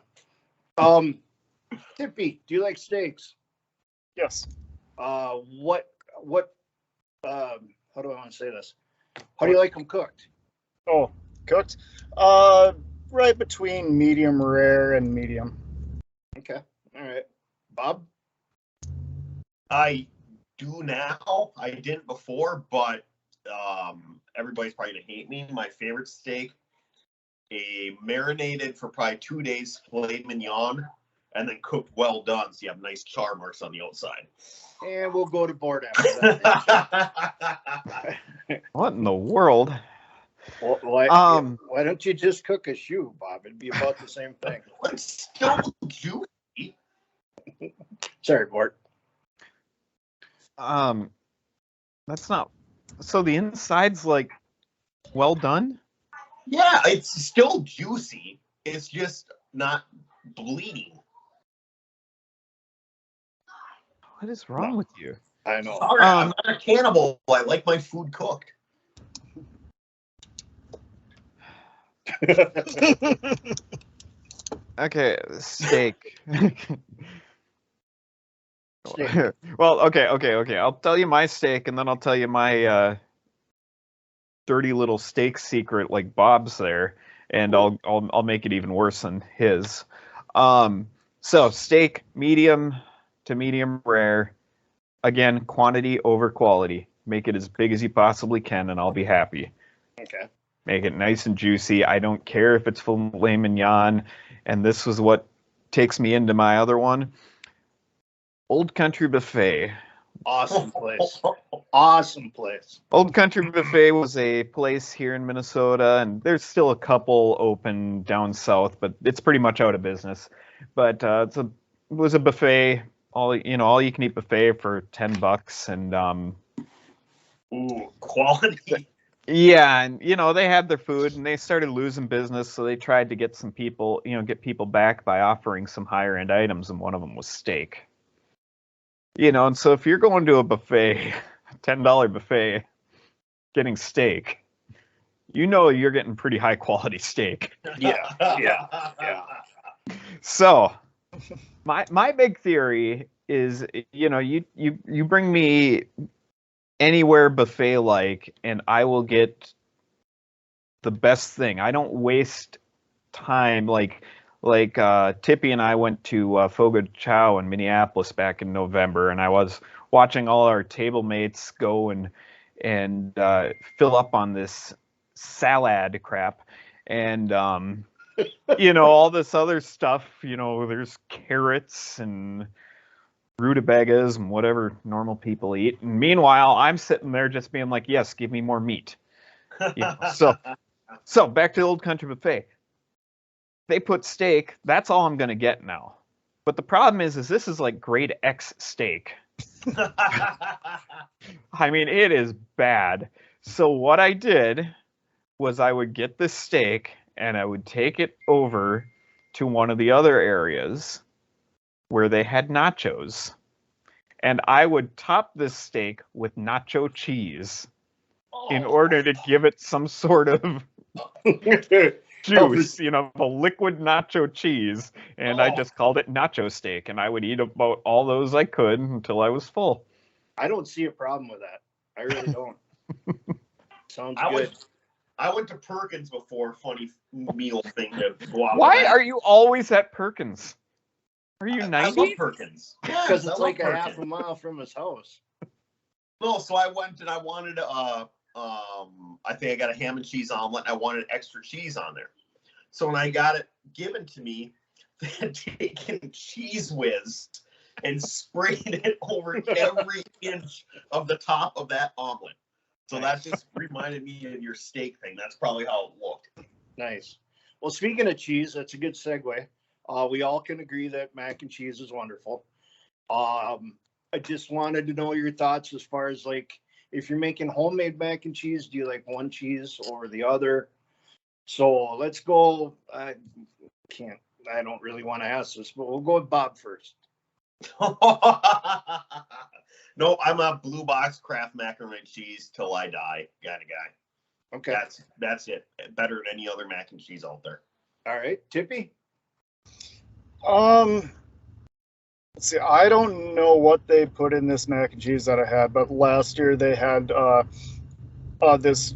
Tippy, do you like steaks? Yes. What how do I want to say this? How do you like them cooked? Oh, cooked? Right between medium rare and medium. Okay. All right. Bob? I do now. I didn't before, but everybody's probably gonna hate me. My favorite steak, a marinated for probably 2 days filet mignon, and then cooked well done, so you have nice char marks on the outside. And we'll go to board after that. What in the world? Well, why don't you just cook a shoe, Bob? It'd be about the same thing. It's still juicy. Sorry, Bort. That's not. So the inside's like well done? Yeah, it's still juicy. It's just not bleeding. What is wrong with you? I know. Sorry, I'm not a cannibal. I like my food cooked. Okay, steak. Steak. Well, okay. I'll tell you my steak, and then I'll tell you my dirty little steak secret, like Bob's there, and I'll make it even worse than his. So steak, medium to medium rare. Again, quantity over quality. Make it as big as you possibly can, and I'll be happy. Okay. Make it nice and juicy. I don't care if it's filet mignon. And this was what takes me into my other one. Old Country Buffet. Awesome place. Awesome place. Old Country Buffet was a place here in Minnesota, and there's still a couple open down south, but it's pretty much out of business. But it's a was a buffet, all you can eat buffet for $10, and Ooh, quality. yeah, and they had their food, and they started losing business, so they tried to get some people, get people back by offering some higher end items, and one of them was steak. And so if you're going to a buffet, $10 buffet, getting steak, you're getting pretty high quality steak. Yeah. So my big theory is, you bring me anywhere buffet like, and I will get the best thing. I don't waste time like Tippy and I went to Fogo de Chao in Minneapolis back in November, and I was watching all our table mates go and fill up on this salad crap, and all this other stuff. There's carrots and rutabagas and whatever normal people eat. And meanwhile, I'm sitting there just being like, yes, give me more meat. So back to the Old Country Buffet. They put steak. That's all I'm going to get now. But the problem is this is like grade X steak. I mean, it is bad. So what I did was I would get this steak and I would take it over to one of the other areas where they had nachos. And I would top this steak with nacho cheese in order to give it some sort of juice, the liquid nacho cheese. And I just called it nacho steak. And I would eat about all those I could until I was full. I don't see a problem with that. I really don't. Sounds good. I went to Perkins before. Funny meal thing to go out. Why are you always at Perkins? Are you 90? I love Perkins. Because it's like a half a mile from his house. No, so I went and I wanted I think I got a ham and cheese omelet and I wanted extra cheese on there. So when I got it given to me, they had taken Cheese Whiz and sprayed it over every inch of the top of that omelet. So that just reminded me of your steak thing. That's probably how it looked. Nice. Well, speaking of cheese, that's a good segue. We all can agree that mac and cheese is wonderful. I just wanted to know your thoughts as far as like, if you're making homemade mac and cheese, do you like one cheese over the other? So let's go. I don't really want to ask this, but we'll go with Bob first. No, I'm a blue box Kraft macaroni and cheese till I die kind of guy. Okay. That's it. Better than any other mac and cheese out there. All right. Tippy? Let's see, I don't know what they put in this mac and cheese that I had, but last year they had this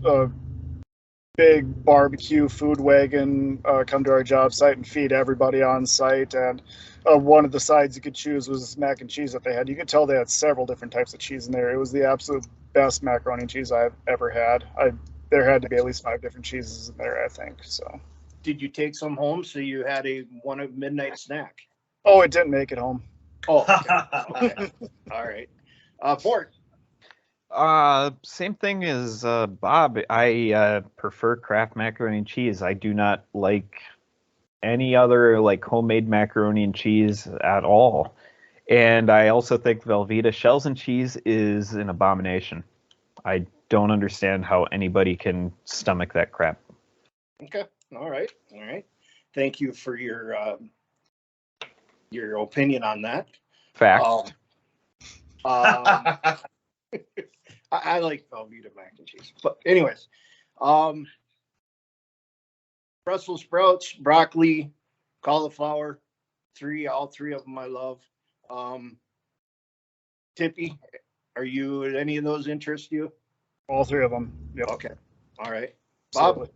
big barbecue food wagon come to our job site and feed everybody on site. And one of the sides you could choose was this mac and cheese that they had. You could tell they had several different types of cheese in there. It was the absolute best macaroni and cheese I've ever had. There had to be at least 5 different cheeses in there, I think. So. Did you take some home so you had a midnight snack? Oh, it didn't make it home. Oh, okay. All right. Fort? Same thing as Bob. I prefer Kraft macaroni and cheese. I do not like any other like homemade macaroni and cheese at all. And I also think Velveeta shells and cheese is an abomination. I don't understand how anybody can stomach that crap. Okay. All right. Thank you for your opinion on that. Fact. I like Velveeta mac and cheese, but anyways, Brussels sprouts, broccoli, cauliflower, all three of them I love. Tippy, did any of those interest you? All 3 of them. Yep. Okay. All right. Bob? Absolutely.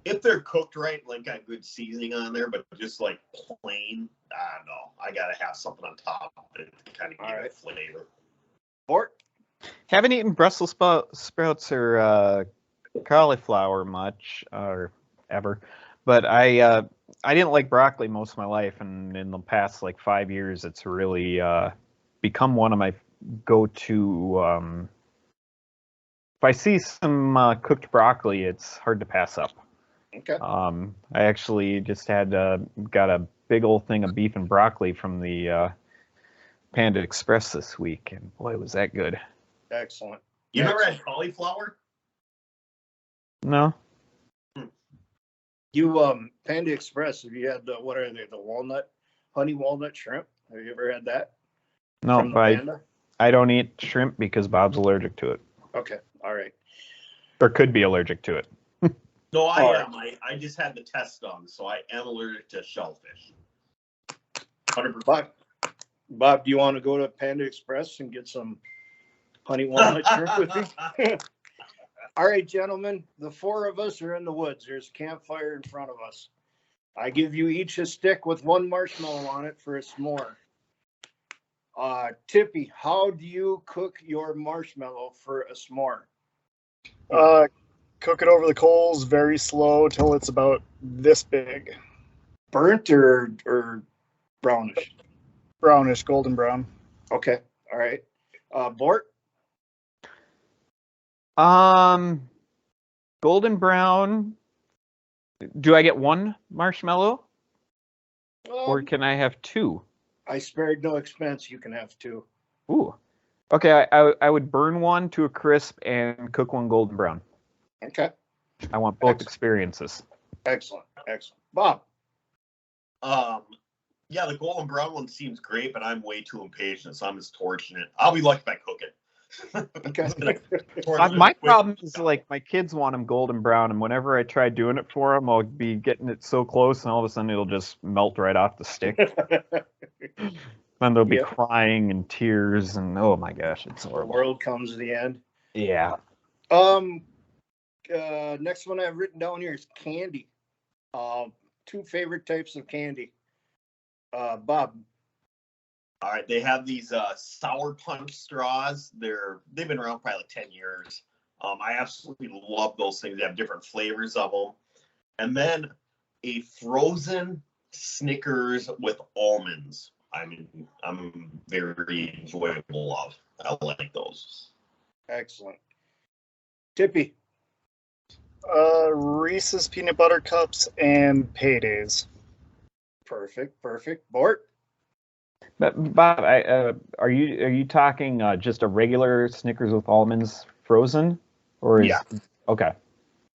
If they're cooked right, like got good seasoning on there, but just like plain, I don't know. I gotta have something on top of it to kind of give it flavor. Fort? Haven't eaten Brussels sprouts or cauliflower much or ever, but I didn't like broccoli most of my life, and in the past like 5 years, it's really become one of my go-to. If I see some cooked broccoli, it's hard to pass up. Okay. I actually just got a big old thing of beef and broccoli from the Panda Express this week, and boy, was that good. Excellent. You ever had cauliflower? No. You Panda Express, have you had the, what are they, the honey walnut shrimp? Have you ever had that? No, From the Panda? I don't eat shrimp because Bob's allergic to it. Okay, all right. Or could be allergic to it. No, I All am. I just had the test done, so I am allergic to shellfish. 100%. Bob, do you want to go to Panda Express and get some honey walnut shrimp with me? All right, gentlemen, the four of us are in the woods. There's a campfire in front of us. I give you each a stick with one marshmallow on it for a s'more. Tippy, how do you cook your marshmallow for a s'more? Cook it over the coals very slow till it's about this big. Burnt or brownish? Brownish, golden brown. Okay, all right. Bort? Golden brown. Do I get one marshmallow? Or can I have two? I spared no expense. You can have two. Ooh. Okay, I would burn one to a crisp and cook one golden brown. Okay. I want both experiences. Excellent. Excellent. Bob? Yeah, the golden brown one seems great, but I'm way too impatient, so I'm just torching it. I'll be lucky if I cook it. Okay. My problem is like my kids want them golden brown, and whenever I try doing it for them, I'll be getting it so close, and all of a sudden it'll just melt right off the stick. And they'll be crying and tears, and oh my gosh, it's The horrible. world comes to the end. Yeah. Next one I've written down here is candy. Two favorite types of candy. Bob? All right, they have these sour punch straws. They've been around probably like 10 years. I absolutely love those things. They have different flavors of them. And then a frozen Snickers with almonds. I'm very enjoyable of. I like those. Excellent. Tippy? Reese's peanut butter cups and paydays. Perfect. Bort? But Bob, are you talking just a regular Snickers with almonds frozen, or is okay?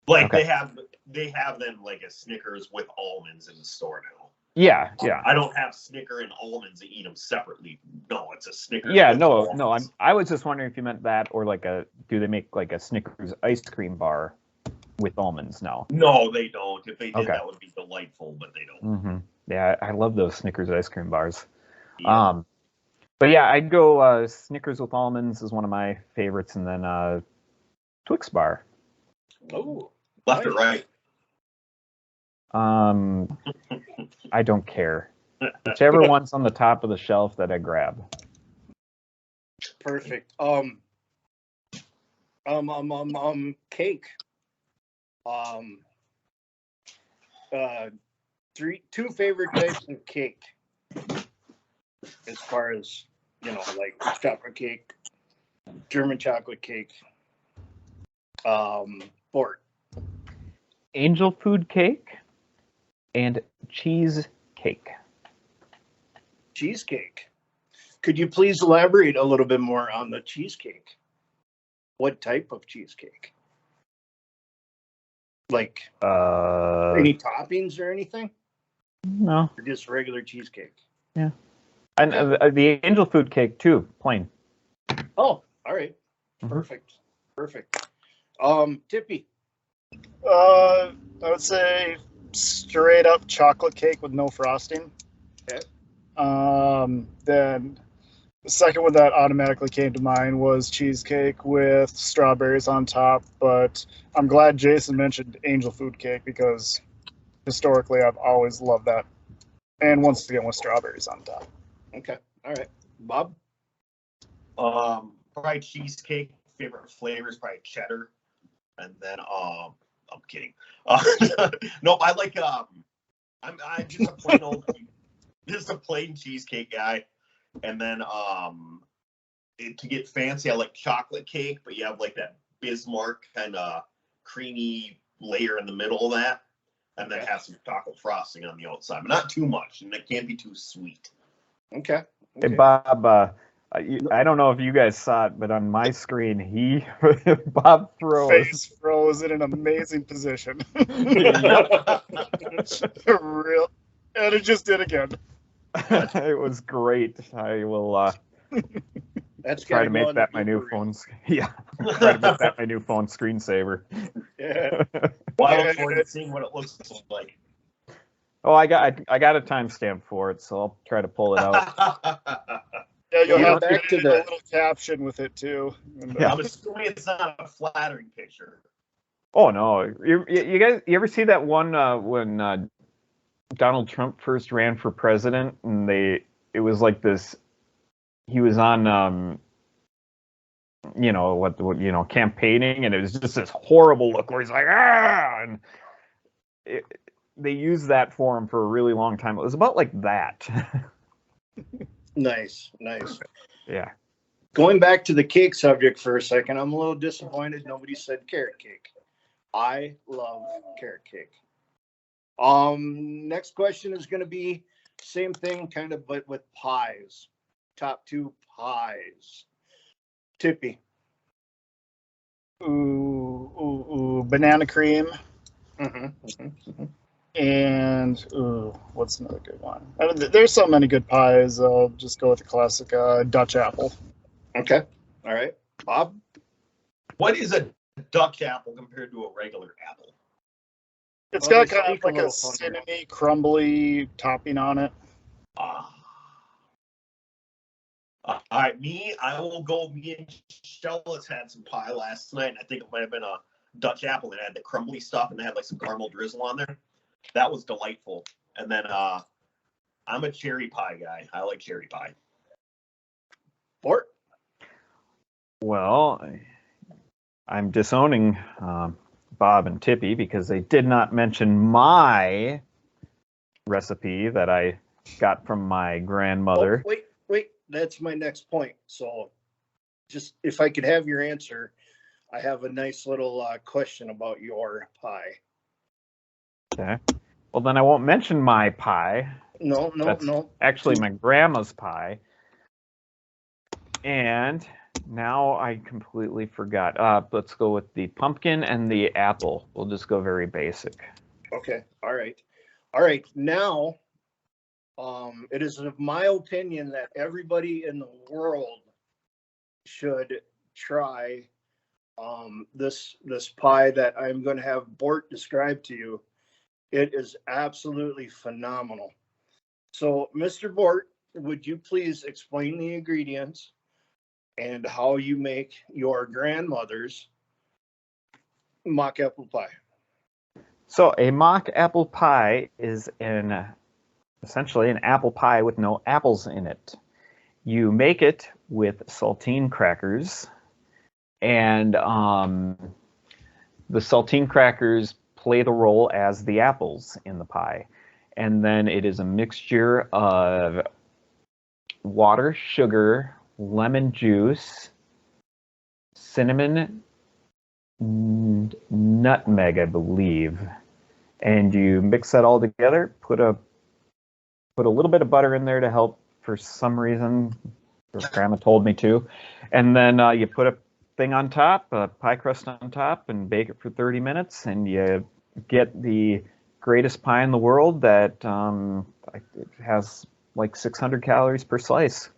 Like okay. they have them like a Snickers with almonds in the store now. Yeah. I don't have Snicker and almonds and eat them separately. No, it's a Snickers. Yeah, with no. almonds. I was just wondering if you meant that, or like do they make like a Snickers ice cream bar with almonds now? No, they don't. If they did, Okay. that would be delightful, but they don't. Mm-hmm. Yeah, I love those Snickers ice cream bars. Yeah. But yeah, I'd go Snickers with almonds is one of my favorites, and then Twix bar. Oh, Left or right? I don't care. Whichever one's on the top of the shelf that I grab. perfect. Cake. Two favorite types of cake. As far as, like chocolate cake, German chocolate cake. Bort. Angel food cake and cheesecake. Cheesecake. Could you please elaborate a little bit more on the cheesecake? What type of cheesecake? Like any toppings or anything? No. Or just regular cheesecake? Yeah. And the angel food cake too, plain. Oh, all right. Perfect. Tippy. I would say straight up chocolate cake with no frosting. Okay. Then the second one that automatically came to mind was cheesecake with strawberries on top, but I'm glad Jason mentioned angel food cake because historically I've always loved that. And once again with strawberries on top. Okay. All right. Bob? Probably cheesecake. Favorite flavors, probably cheddar. And then I'm kidding. Nope, I like I'm just a plain old just a plain cheesecake guy. And then to get fancy, I like chocolate cake, but you have like that Bismarck kind of creamy layer in the middle of that. and then have some chocolate frosting on the outside, but not too much, and it can't be too sweet. Okay. Hey, Bob, I don't know if you guys saw it, but on my screen, Bob froze. Face froze in an amazing position. Yep. Real, and it just did again. It was great. I will That's try gotta to go make on that the my new blooper phone. Yeah, try to make that my new phone screensaver. reel. Yeah. Well, I look forward to seeing what it looks like. Oh, I got a timestamp for it, so I'll try to pull it out. Yeah, you'll Yeah, have back to to the- a little caption with it too. And, Yeah. I'm assuming it's not a flattering picture. Oh no, you guys, you ever see that one when Donald Trump first ran for president, and it was like this. He was on campaigning, and it was just this horrible look where he's like, ah, and they used that for him for a really long time. It was about like that. Nice. Yeah. Going back to the cake subject for a second, I'm a little disappointed nobody said carrot cake. I love carrot cake. Next question is going to be same thing, kind of, but with pies. Top 2 pies. Tippy. ooh, banana cream. And what's another good one? I mean, there's so many good pies. I'll just go with the classic Dutch apple. Okay. All right. Bob? What is a Dutch apple compared to a regular apple? It's Well, got they kind of speak a like a little funny. cinnamony, crumbly topping on it. All right, I will go. Me and Shella's had some pie last night, and I think it might have been a Dutch apple that had the crumbly stuff, and they had like some caramel drizzle on there. That was delightful. And then I'm a cherry pie guy. I like cherry pie. Bort? Well, I'm disowning Bob and Tippy because they did not mention my recipe that I got from my grandmother. Oh, wait. That's my next point. So just if I could have your answer, I have a nice little question about your pie. Okay. Well, then I won't mention my pie. No. Actually, my grandma's pie. And now I completely forgot. Let's go with the pumpkin and the apple. We'll just go very basic. Okay. All right. Now, it is of my opinion that everybody in the world should try this pie that I'm going to have Bort describe to you. It is absolutely phenomenal. So, Mr. Bort, would you please explain the ingredients and how you make your grandmother's mock apple pie? So a mock apple pie is essentially an apple pie with no apples in it. You make it with saltine crackers, and the saltine crackers play the role as the apples in the pie. And then it is a mixture of water, sugar, lemon juice, cinnamon, nutmeg, I believe. And you mix that all together, put a little bit of butter in there to help for some reason. Grandma told me to. And then you put a thing on top, a pie crust on top, and bake it for 30 minutes. And you get the greatest pie in the world that it has like 600 calories per slice.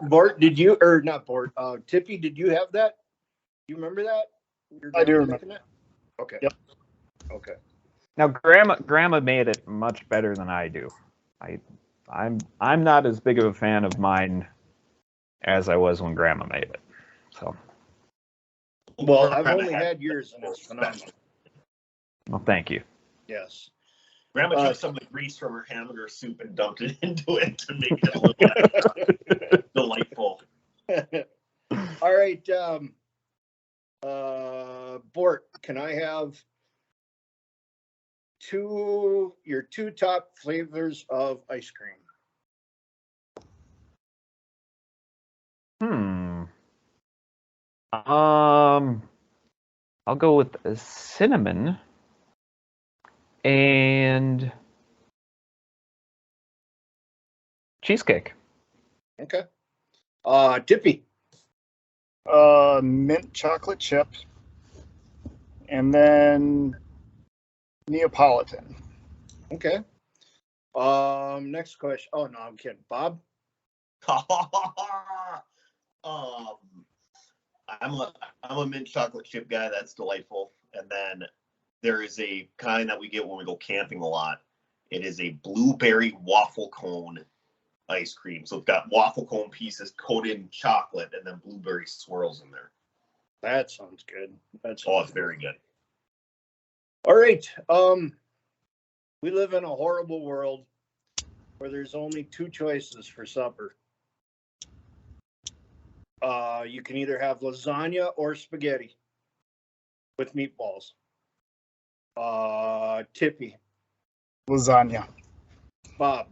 Bort, did you, or not Bort, Tippy, did you have that? You remember that? I do remember. That? Okay. Yep. Okay. Now, Grandma made it much better than I do. I'm not as big of a fan of mine as I was when Grandma made it. So, Well, I've only had yours, and it's phenomenal. well, thank you. Yes. Grandma took some of the grease from her hamburger soup and dumped it into it to make it a little delightful. All right. Bort, can I have your two top flavors of ice cream? I'll go with cinnamon And cheesecake. Okay. Tippy. Mint chocolate chip, and then Neapolitan. Okay. Next question. Oh no, I'm kidding. Bob. I'm a mint chocolate chip guy. That's delightful. And then there is a kind that we get when we go camping a lot. It is a blueberry waffle cone ice cream. So it's got waffle cone pieces coated in chocolate and then blueberry swirls in there. That sounds good. It's very good. All right. We live in a horrible world where there's only two choices for supper. You can either have lasagna or spaghetti with meatballs. Tippy. Lasagna. Bob.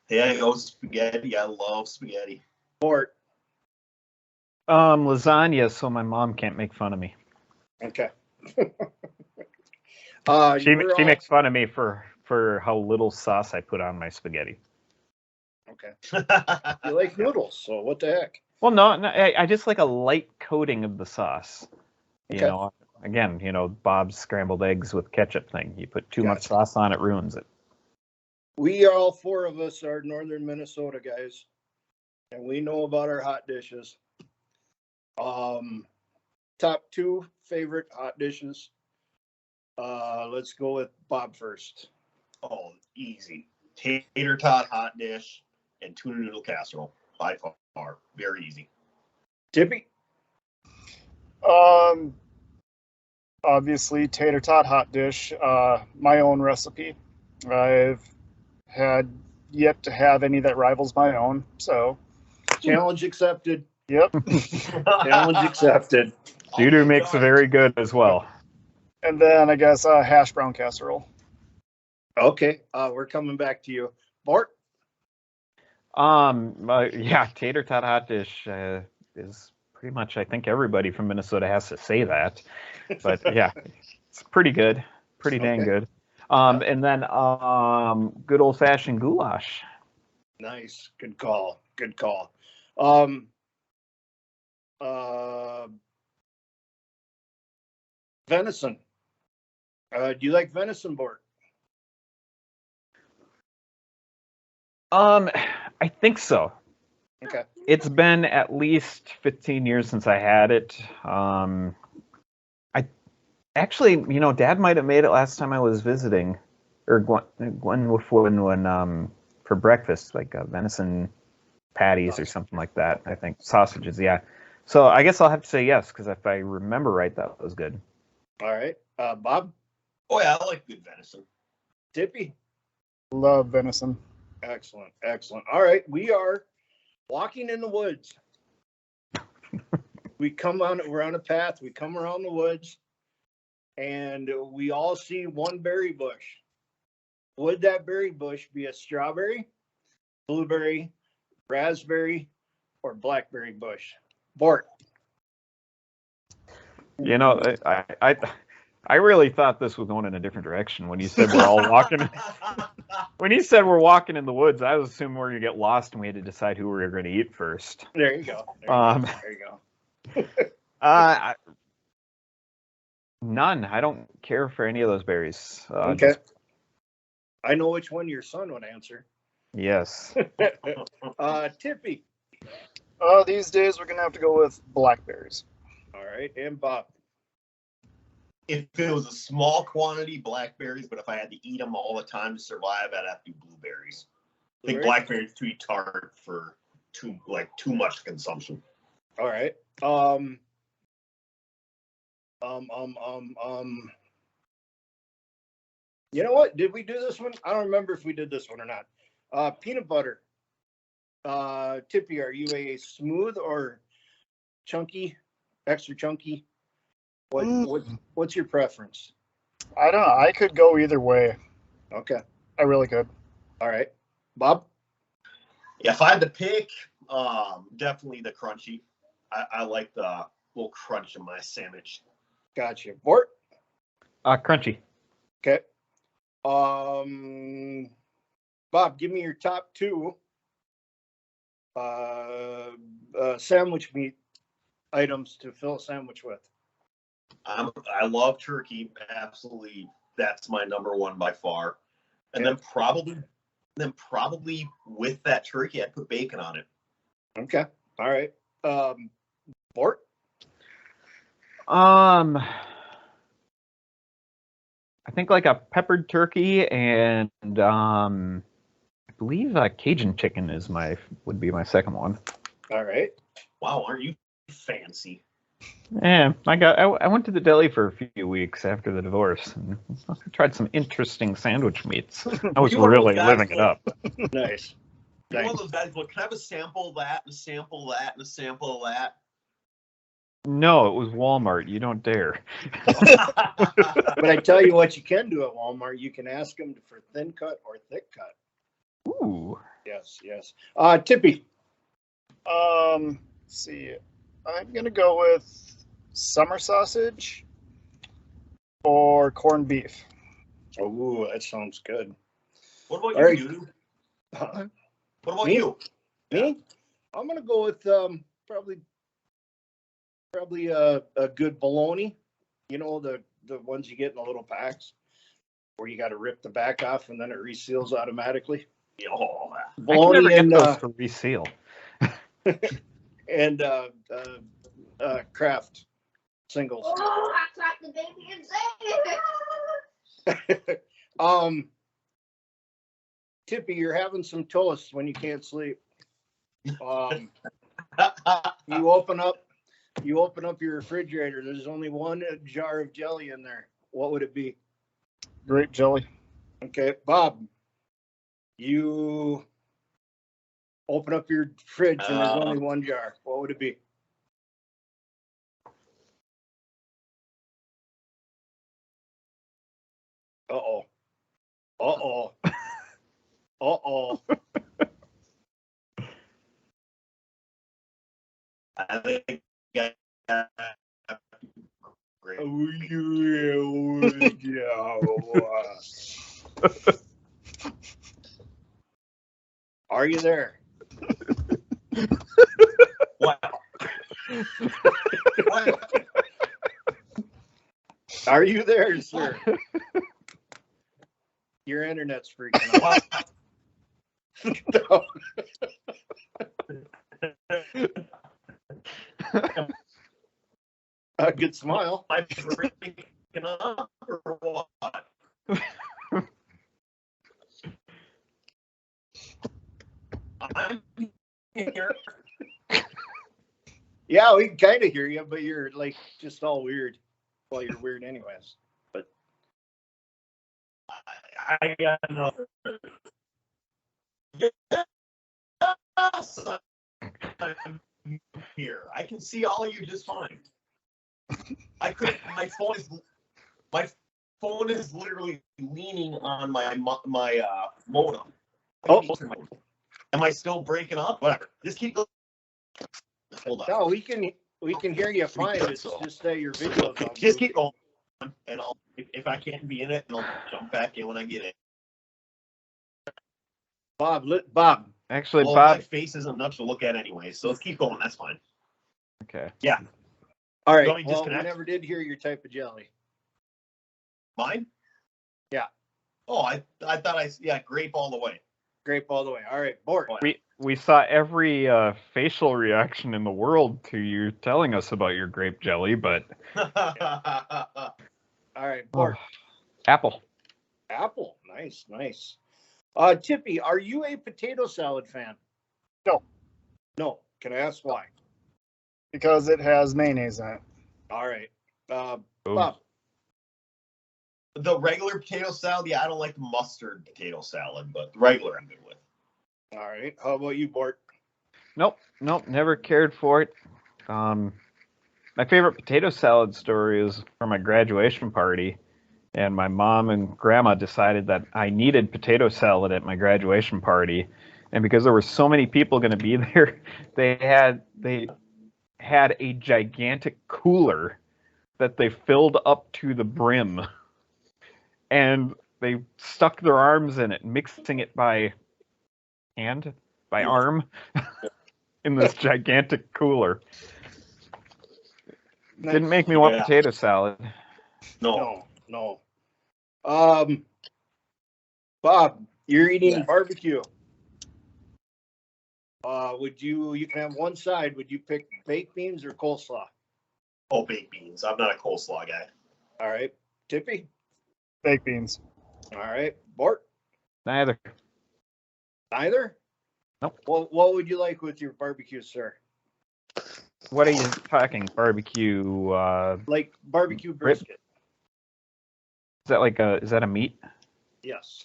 Yeah, go spaghetti. I love spaghetti. Bort. Lasagna, so my mom can't make fun of me. Okay. She makes fun of me for how little sauce I put on my spaghetti. Okay. You like noodles, so what the heck? Well, no, I just like a light coating of the sauce. You Okay. know, again, Bob's scrambled eggs with ketchup thing. You put too much Gotcha. sauce on it, ruins it. We all four of us are northern Minnesota guys, and we know about our hot dishes. Top two favorite hot dishes. Let's go with Bob first. Oh, easy. Tater Tot Hot Dish and tuna noodle casserole. By far. Very easy. Tippy. Obviously, Tater Tot Hot Dish, my own recipe. I've had yet to have any that rivals my own, so. Challenge accepted. Yep. Challenge accepted. Doo-doo makes a very good as well. And then I guess hash brown casserole. Okay, we're coming back to you. Bart? Yeah, Tater Tot Hot Dish is pretty much, I think everybody from Minnesota has to say that. But yeah, it's pretty good. Pretty dang good. And then good old-fashioned goulash. Nice. Good call. Good call. Venison. Do you like venison, Bart? I think so. Okay. It's been at least 15 years since I had it. I actually, Dad might have made it last time I was visiting, or Gwen when for breakfast, like venison patties or something like that. I think sausages, yeah. So I guess I'll have to say yes, because if I remember right, that was good. All right. Bob? Oh, yeah, I like good venison. Tippy? Love venison. Excellent. Excellent. All right. We are walking in the woods. We're on a path. We come around the woods and we all see one berry bush. Would that berry bush be a strawberry, blueberry, raspberry, or blackberry bush? Bart. I really thought this was going in a different direction when you said we're all walking. When you said we're walking in the woods, I was assuming we're gonna get lost and we had to decide who we were going to eat first. There you go. There you go. None. I don't care for any of those berries. Okay. I know which one your son would answer. Yes. Tippy. These days we're gonna have to go with blackberries. All right, and Bob. If it was a small quantity, blackberries, but if I had to eat them all the time to survive, I'd have to do blueberries. I think blackberries too tart for too much consumption. All right. You know what? Did we do this one? I don't remember if we did this one or not. Peanut butter. Tippy, are you a smooth or chunky? Extra chunky? What's your preference? I don't know. I could go either way. Okay. I really could. All right. Bob? Yeah, if I had to pick, definitely the crunchy. I like the little crunch in my sandwich. Gotcha. Bort? Crunchy. Okay. Bob, give me your top two sandwich meat items to fill a sandwich with. I love turkey. Absolutely. That's my number one by far. And then probably with that turkey, I'd put bacon on it. Okay. All right. Bort? I think like a peppered turkey and I believe Cajun chicken would be my second one. All right. Wow, aren't you fancy? Yeah, I went to the deli for a few weeks after the divorce and I tried some interesting sandwich meats. I was really living it up. Nice. You're one of those guys, look, can I have a sample of that, and a sample of that, and a sample of that? No, it was Walmart. You don't dare. But I tell you what you can do at Walmart. You can ask them for thin cut or thick cut. Ooh. Yes, yes. Tippy. Let's see. I'm going to go with summer sausage or corned beef. Oh, that sounds good. What about All you, right. dude? Huh? What about Me? you? Me? I'm gonna go with probably a good bologna. You know, the ones you get in the little packs where you got to rip the back off and then it reseals automatically. Oh, I can Bologna never get and those to reseal. and Kraft singles. Oh, I cracked the baby and Tippy, you're having some toast when you can't sleep. You open up your refrigerator. There's only one jar of jelly in there. What would it be? Grape jelly. Okay, Bob, you open up your fridge and there's only one jar. What would it be? Uh-oh. Uh-oh. Uh-oh. I think great. Oh, yeah. Are you there? Wow. What? Are you there, sir? Your internet's freaking out. A good smile. I'm freaking up or what? I'm here. Yeah, we can kind of hear you, but you're like just all weird. Well, you're weird anyways. But I got no. Yes, I'm here. I can see all of you just fine. I couldn't. My phone is literally leaning on my modem. Oh. Am I still breaking up? Whatever. Just keep going. Hold on. no, we can hear you fine. It's just that your video's all Just keep going, and I'll if I can't be in it, I'll jump back in when I get in. Bob. Actually, Well, Bob. my face isn't much to look at anyway, so let's keep going. That's fine. Okay. Yeah. All right. You want me to Well, we disconnect? never did hear your type of jelly. Mine? Yeah. Oh, I thought grape all the way. Grape all the way. All right, Bort. We saw every facial reaction in the world to you telling us about your grape jelly, but All right, Bort. apple. Apple. Nice, nice. Tippy, are you a potato salad fan? No. No. Can I ask why? Because it has mayonnaise in it. All right. Ooh. Bob. The regular potato salad, yeah, I don't like the mustard potato salad, but the regular I'm good with. All right. How about you, Bort? Nope, never cared for it. My favorite potato salad story is from my graduation party, and my mom and grandma decided that I needed potato salad at my graduation party, and because there were so many people going to be there, they had a gigantic cooler that they filled up to the brim, and they stuck their arms in it, mixing it by arm, in this gigantic cooler. Didn't make me want potato salad. No. Bob, you're eating barbecue. You can have one side. Would you pick baked beans or coleslaw? Oh, baked beans. I'm not a coleslaw guy. All right. Tippy? Baked beans. All right. Bort? Neither. Neither? Nope. Well, what would you like with your barbecue, sir? What are you talking? Barbecue? Like barbecue brisket? Is that a meat? Yes.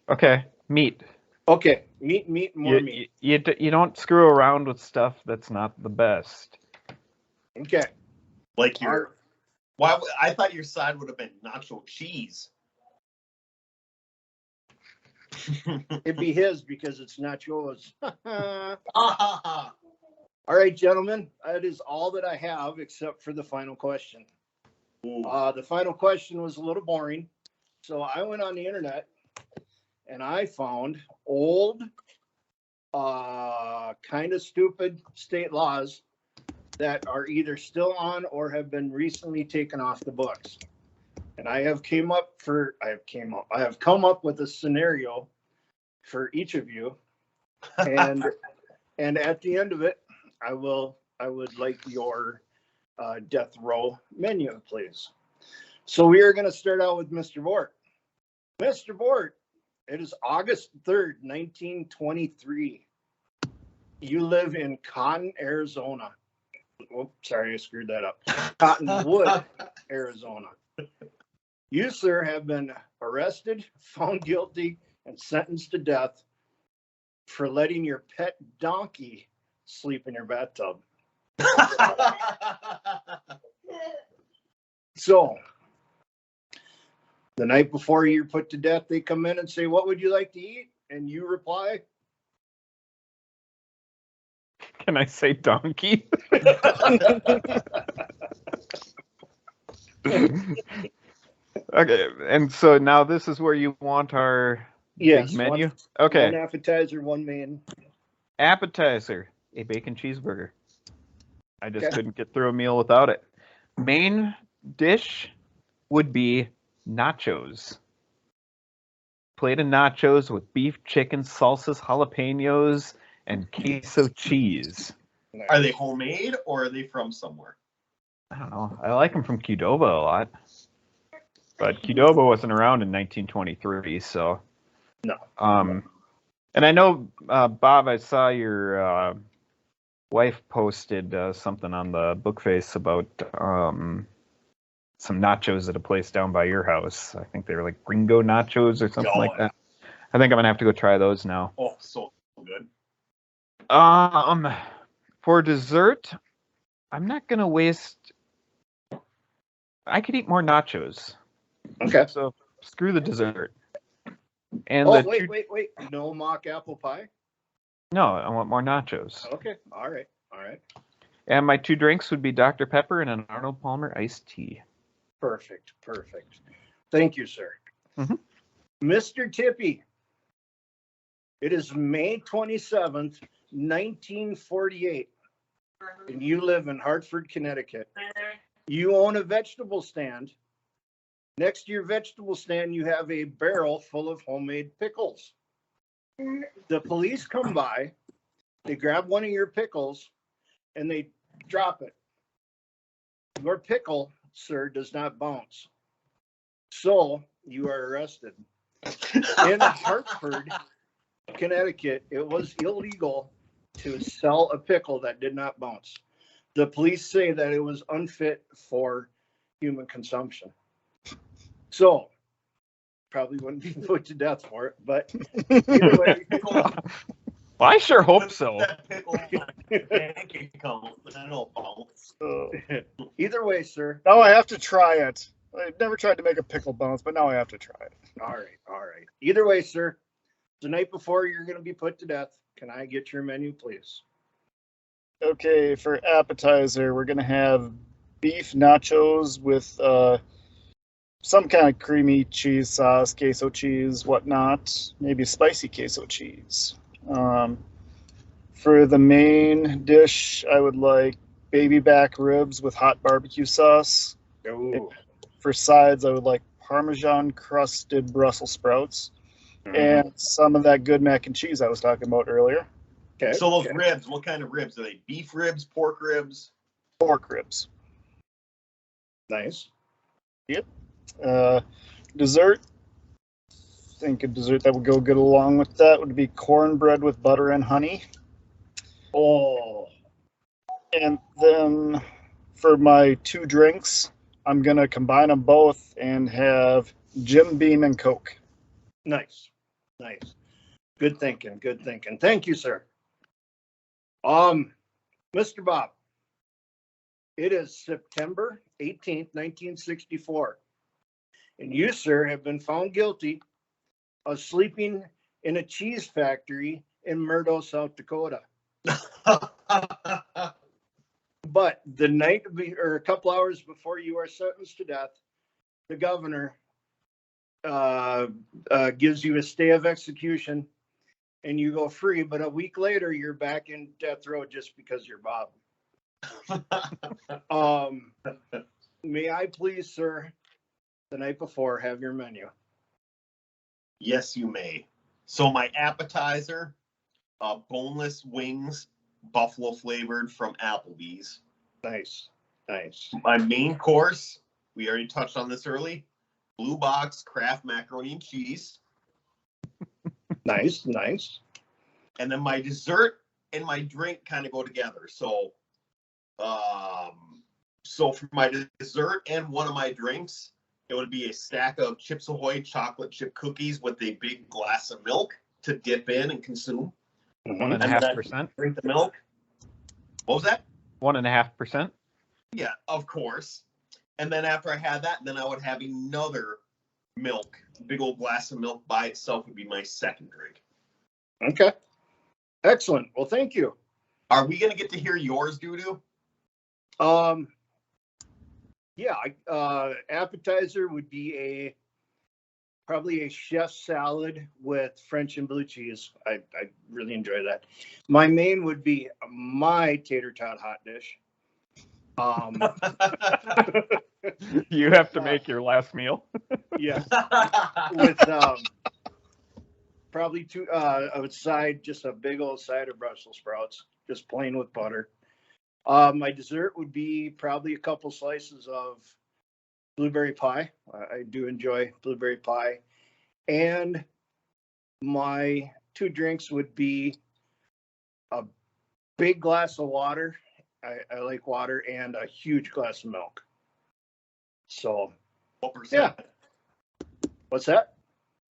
Okay, meat. Okay, meat, more meat. You don't screw around with stuff that's not the best. Okay. Like I thought your side would have been nacho cheese. It'd be his because it's not yours. All right, gentlemen, that is all that I have except for the final question. The final question was a little boring, so I went on the internet and I found old, kind of stupid state laws that are either still on or have been recently taken off the books. And I have come up with a scenario for each of you, and at the end of it, I would like your death row menu, please. So we are going to start out with Mr. Bort. Mr. Bort, it is August 3rd, 1923. You live in Cotton, Arizona. Oh, sorry, I screwed that up. Cottonwood, Arizona. You, sir, have been arrested, found guilty, and sentenced to death for letting your pet donkey sleep in your bathtub. So, the night before you're put to death, they come in and say, "What would you like to eat?" And you reply, Can I say donkey? Okay, and so now this is where you want our big menu? Okay. One appetizer, one main. Appetizer, a bacon cheeseburger. I just couldn't get through a meal without it. Main dish would be nachos. Plate of nachos with beef, chicken, salsas, jalapenos, and queso cheese. Are they homemade or are they from somewhere? I don't know. I like them from Qdoba a lot. But Qdoba wasn't around in 1923, so. No. And I know, Bob, I saw your wife posted something on the Bookface about some nachos at a place down by your house. I think they were like Gringo nachos or something like that. I think I'm gonna have to go try those now. Oh, so good. For dessert, I'm not gonna waste. I could eat more nachos. Okay. So screw the dessert. And wait. No mock apple pie? No, I want more nachos. Okay. All right. And my two drinks would be Dr. Pepper and an Arnold Palmer iced tea. Perfect. Thank you, sir. Mm-hmm. Mr. Tippy, it is May 27th, 1948, and you live in Hartford, Connecticut. You own a vegetable stand. Next to your vegetable stand, you have a barrel full of homemade pickles. The police come by, they grab one of your pickles, and they drop it. Your pickle, sir, does not bounce. So you are arrested. In Hartford, Connecticut, it was illegal to sell a pickle that did not bounce. The police say that it was unfit for human consumption. So, probably wouldn't be put to death for it, but either way. Well, I sure hope so. Either way, sir. Now I have to try it. I've never tried to make a pickle bones, but now I have to try it. All right. Either way, sir. The night before you're going to be put to death, can I get your menu, please? Okay, for appetizer, we're gonna have beef nachos with some kind of creamy cheese sauce, queso cheese, whatnot. Maybe spicy queso cheese. Um, for the main dish, I would like baby back ribs with hot barbecue sauce. Ooh. For sides, I would like Parmesan crusted Brussels sprouts and some of that good mac and cheese I was talking about earlier. Okay. So those okay. ribs, what kind of ribs? Are they beef ribs, pork ribs? Pork ribs. Nice. Dessert. I think a dessert that would go good along with that would be cornbread with butter and honey. Oh, And then for my two drinks, I'm going to combine them both and have Jim Beam and Coke. nice. Nice. Good thinking. Good thinking. Thank you, sir. Mr. Bob, it is September 18th, 1964. And you, sir, have been found guilty of sleeping in a cheese factory in Murdo, South Dakota. But the night or a couple hours before you are sentenced to death, the governor gives you a stay of execution and you go free. But a week later, you're back in death row just because you're Bob. May I please, sir, the night before, have your menu? Yes, you may. So my appetizer, boneless wings, buffalo flavored from Applebee's. Nice. Nice. My main course, we already touched on this early, Blue Box Kraft macaroni and cheese. Nice. Nice. And then my dessert and my drink kind of go together. So for my dessert and one of my drinks, it would be a stack of Chips Ahoy chocolate chip cookies with a big glass of milk to dip in and consume. 1.5%. Drink the milk. What was that? 1.5%. Yeah, of course. And then after I had that, then I would have another milk. Big old glass of milk by itself would be my second drink. Okay. Excellent. Well, thank you. Are we going to get to hear yours, Doo-Doo? Yeah, appetizer would be probably a chef salad with French and blue cheese. I really enjoy that. My main would be my Tater Tot Hot Dish. You have to make your last meal. Yeah, with probably just a big old side of Brussels sprouts, just plain with butter. My dessert would be probably a couple slices of blueberry pie. I do enjoy blueberry pie. And my two drinks would be a big glass of water. I like water, and a huge glass of milk. So, What percent? Yeah. What's that?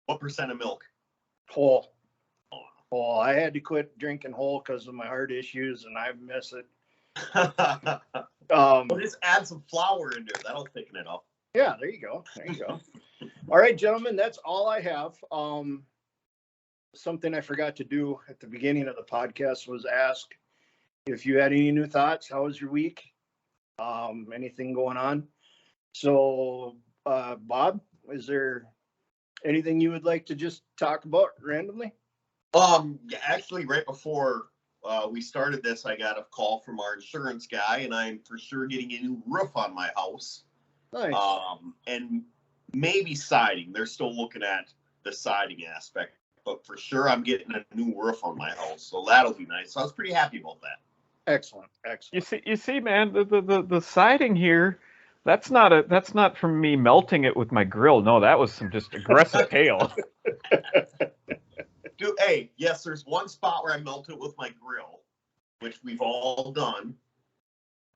What percent of milk? Whole. Whole. I had to quit drinking whole because of my heart issues, and I miss it. Well, just add some flour in there. That'll thicken it up. Yeah, there you go. There you go. All right, gentlemen, that's all I have. Something I forgot to do at the beginning of the podcast was ask if you had any new thoughts. How was your week? Anything going on? So, Bob, is there anything you would like to just talk about randomly? Actually, right before we started this, I got a call from our insurance guy, and I'm for sure getting a new roof on my house. Nice. And maybe siding. They're still looking at the siding aspect, but for sure I'm getting a new roof on my house, so that'll be nice. So I was pretty happy about that. Excellent. Excellent. You see, man, the siding here, that's not from me melting it with my grill. No, that was some just aggressive hail. Dude, hey, yes, there's one spot where I melted it with my grill, which we've all done.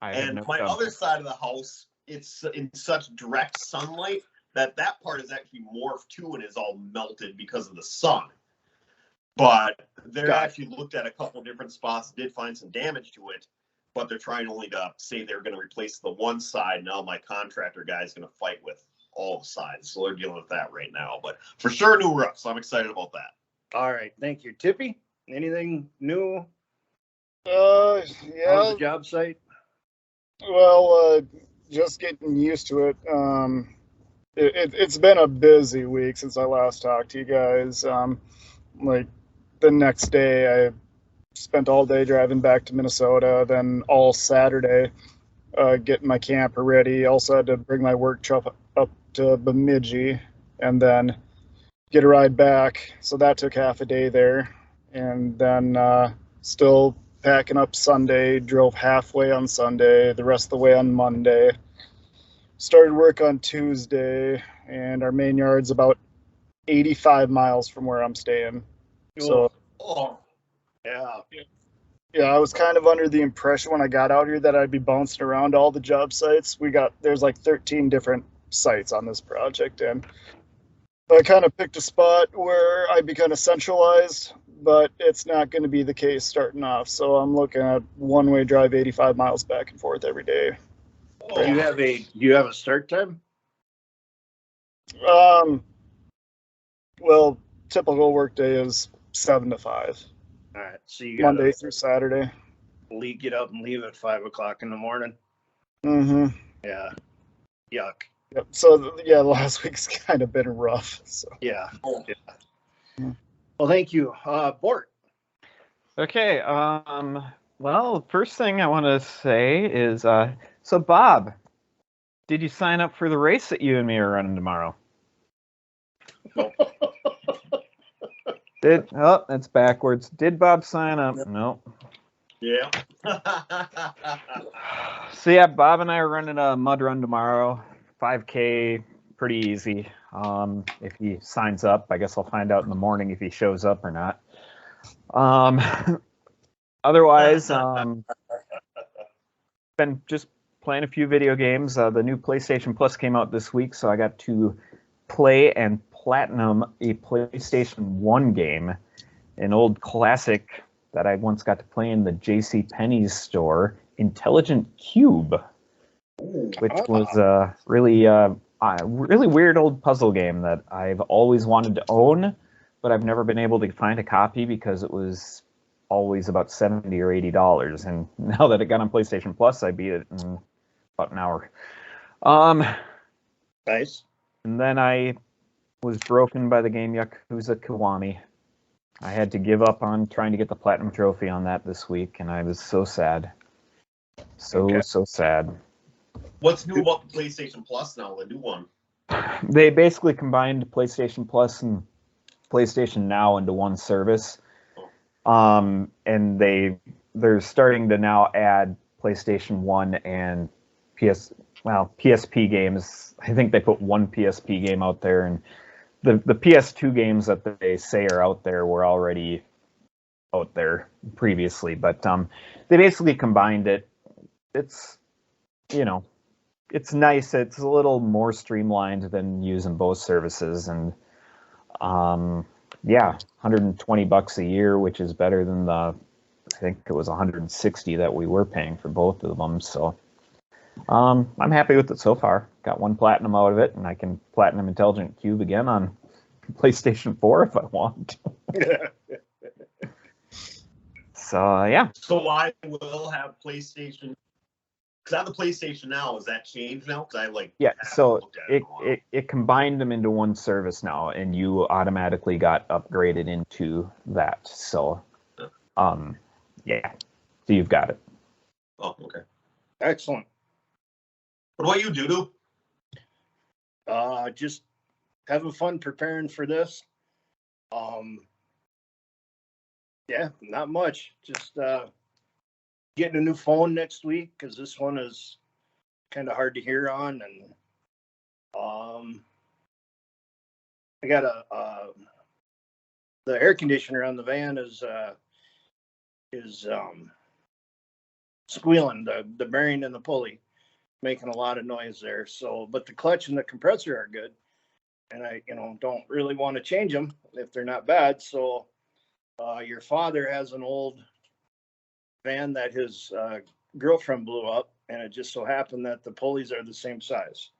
And my other side of the house, it's in such direct sunlight that part is actually morphed too and is all melted because of the sun. But they're actually looked at a couple different spots, did find some damage to it, but they're trying only to say they're going to replace the one side. Now my contractor guy is going to fight with all the sides. So they're dealing with that right now. But for sure, new roof. So I'm excited about that. All right. Thank you. Tippy, anything new? How's Yeah. the job site? Well, just getting used to it. It's been a busy week since I last talked to you guys. Like the next day, I spent all day driving back to Minnesota, then all Saturday getting my camper ready. Also had to bring my work truck up to Bemidji and then get a ride back. So that took half a day there. And then still packing up Sunday, drove halfway on Sunday, the rest of the way on Monday. Started work on Tuesday, and our main yard's about 85 miles from where I'm staying. So, Oh, Yeah. yeah, I was kind of under the impression when I got out here that I'd be bouncing around all the job sites. There's like 13 different sites on this project, and I kind of picked a spot where I'd be kind of centralized, but it's not going to be the case starting off. So I'm looking at one-way drive 85 miles back and forth every day. Do you have a start time? Well, typical work day is 7 to 5, All right. So you got Monday to through Saturday. get up and leave at 5 o'clock in the morning. Mm-hmm. Yeah. Yuck. Yep. So yeah, the last week's kind of been rough. So Yeah. Yeah. Yeah. Well, thank you. Bort. Okay. Well, first thing I want to say is, so Bob, did you sign up for the race that you and me are running tomorrow? That's backwards. Did Bob sign up? No. yeah. So yeah, Bob and I are running a mud run tomorrow. 5K, pretty easy. If he signs up, I guess I'll find out in the morning if he shows up or not. Otherwise, been just playing a few video games. The new PlayStation Plus came out this week, so I got to play and platinum a PlayStation 1 game, an old classic that I once got to play in the JCPenney's store, Intelligent Cube, which was a really weird old puzzle game that I've always wanted to own, but I've never been able to find a copy because it was always about $70 or $80. And now that it got on PlayStation Plus, I beat it in about an hour. Nice. And then I was broken by the game Yakuza Kiwami. I had to give up on trying to get the platinum trophy on that this week, and I was so sad. So sad. What's new about the PlayStation Plus now? The new one. They basically combined PlayStation Plus and PlayStation Now into one service. And they're starting to now add PlayStation 1 and PSP games. I think they put one PSP game out there, and the PS2 games that they say are out there were already out there previously, but they basically combined it. It's, it's nice. It's a little more streamlined than using both services, and $120 a year, which is better than I think it was $160 that we were paying for both of them. So I'm happy with it so far. Got one platinum out of it, and I can platinum Intelligent Cube again on PlayStation 4 if I want. So yeah. So I will have PlayStation. Because I have the PlayStation Now. Has that changed now? Because So it combined them into one service now, and you automatically got upgraded into that. So, so you've got it. Oh, okay. Excellent. What about you, Dudu? Just having fun preparing for this. Not much. Just getting a new phone next week because this one is kind of hard to hear on, and I got the air conditioner on the van is squealing, the bearing and the pulley making a lot of noise there. So, but the clutch and the compressor are good, and I don't really want to change them if they're not bad. So your father has an old van that his girlfriend blew up, and it just so happened that the pulleys are the same size.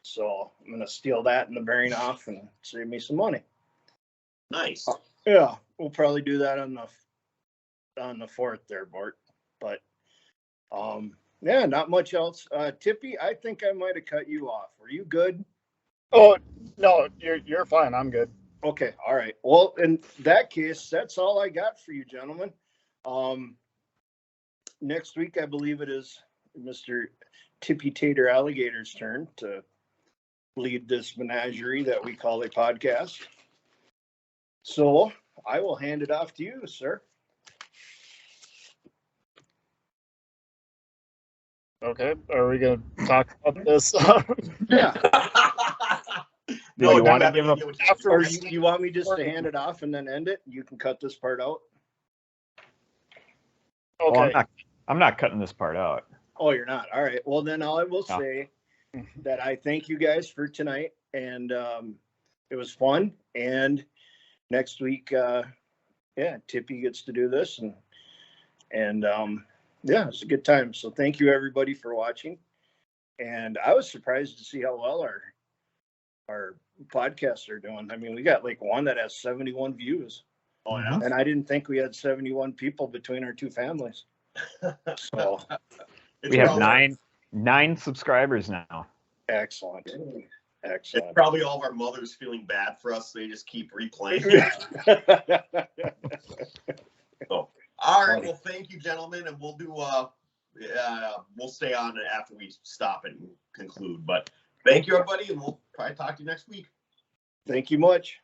So I'm gonna steal that and the bearing off and save me some money. Nice. Yeah, we'll probably do that on the on the 4th there, Bart. But yeah, not much else. Tippy, I think I might have cut you off. Were you good? Oh no, you're fine. I'm good. Okay, all right. Well, in that case, that's all I got for you, gentlemen. Next week, I believe it is Mr. Tippy Tater Alligator's turn to lead this menagerie that we call a podcast. So I will hand it off to you, sir. Okay, are we gonna talk about this? Yeah. Do you want to definitely give a- get what After you're you want me just to hand it off and then end it? You can cut this part out. Well, Okay. I'm not cutting this part out. Oh, you're not. All right. Well, then I will No. say that I thank you guys for tonight, and it was fun. And next week, yeah, Tippy gets to do this, and yeah, it's a good time. So thank you everybody for watching. And I was surprised to see how well our podcasts are doing. I mean, we got like one that has 71 views. Oh, yeah. And I didn't think we had 71 people between our two families. So We have probably- nine subscribers now. excellent. It's Excellent. probably all of our mothers feeling bad for us. They just keep replaying. So, all right. Well, thank you, gentlemen, and we'll do. We'll stay on after we stop and conclude. But thank you, everybody, and we'll probably talk to you next week. Thank you much.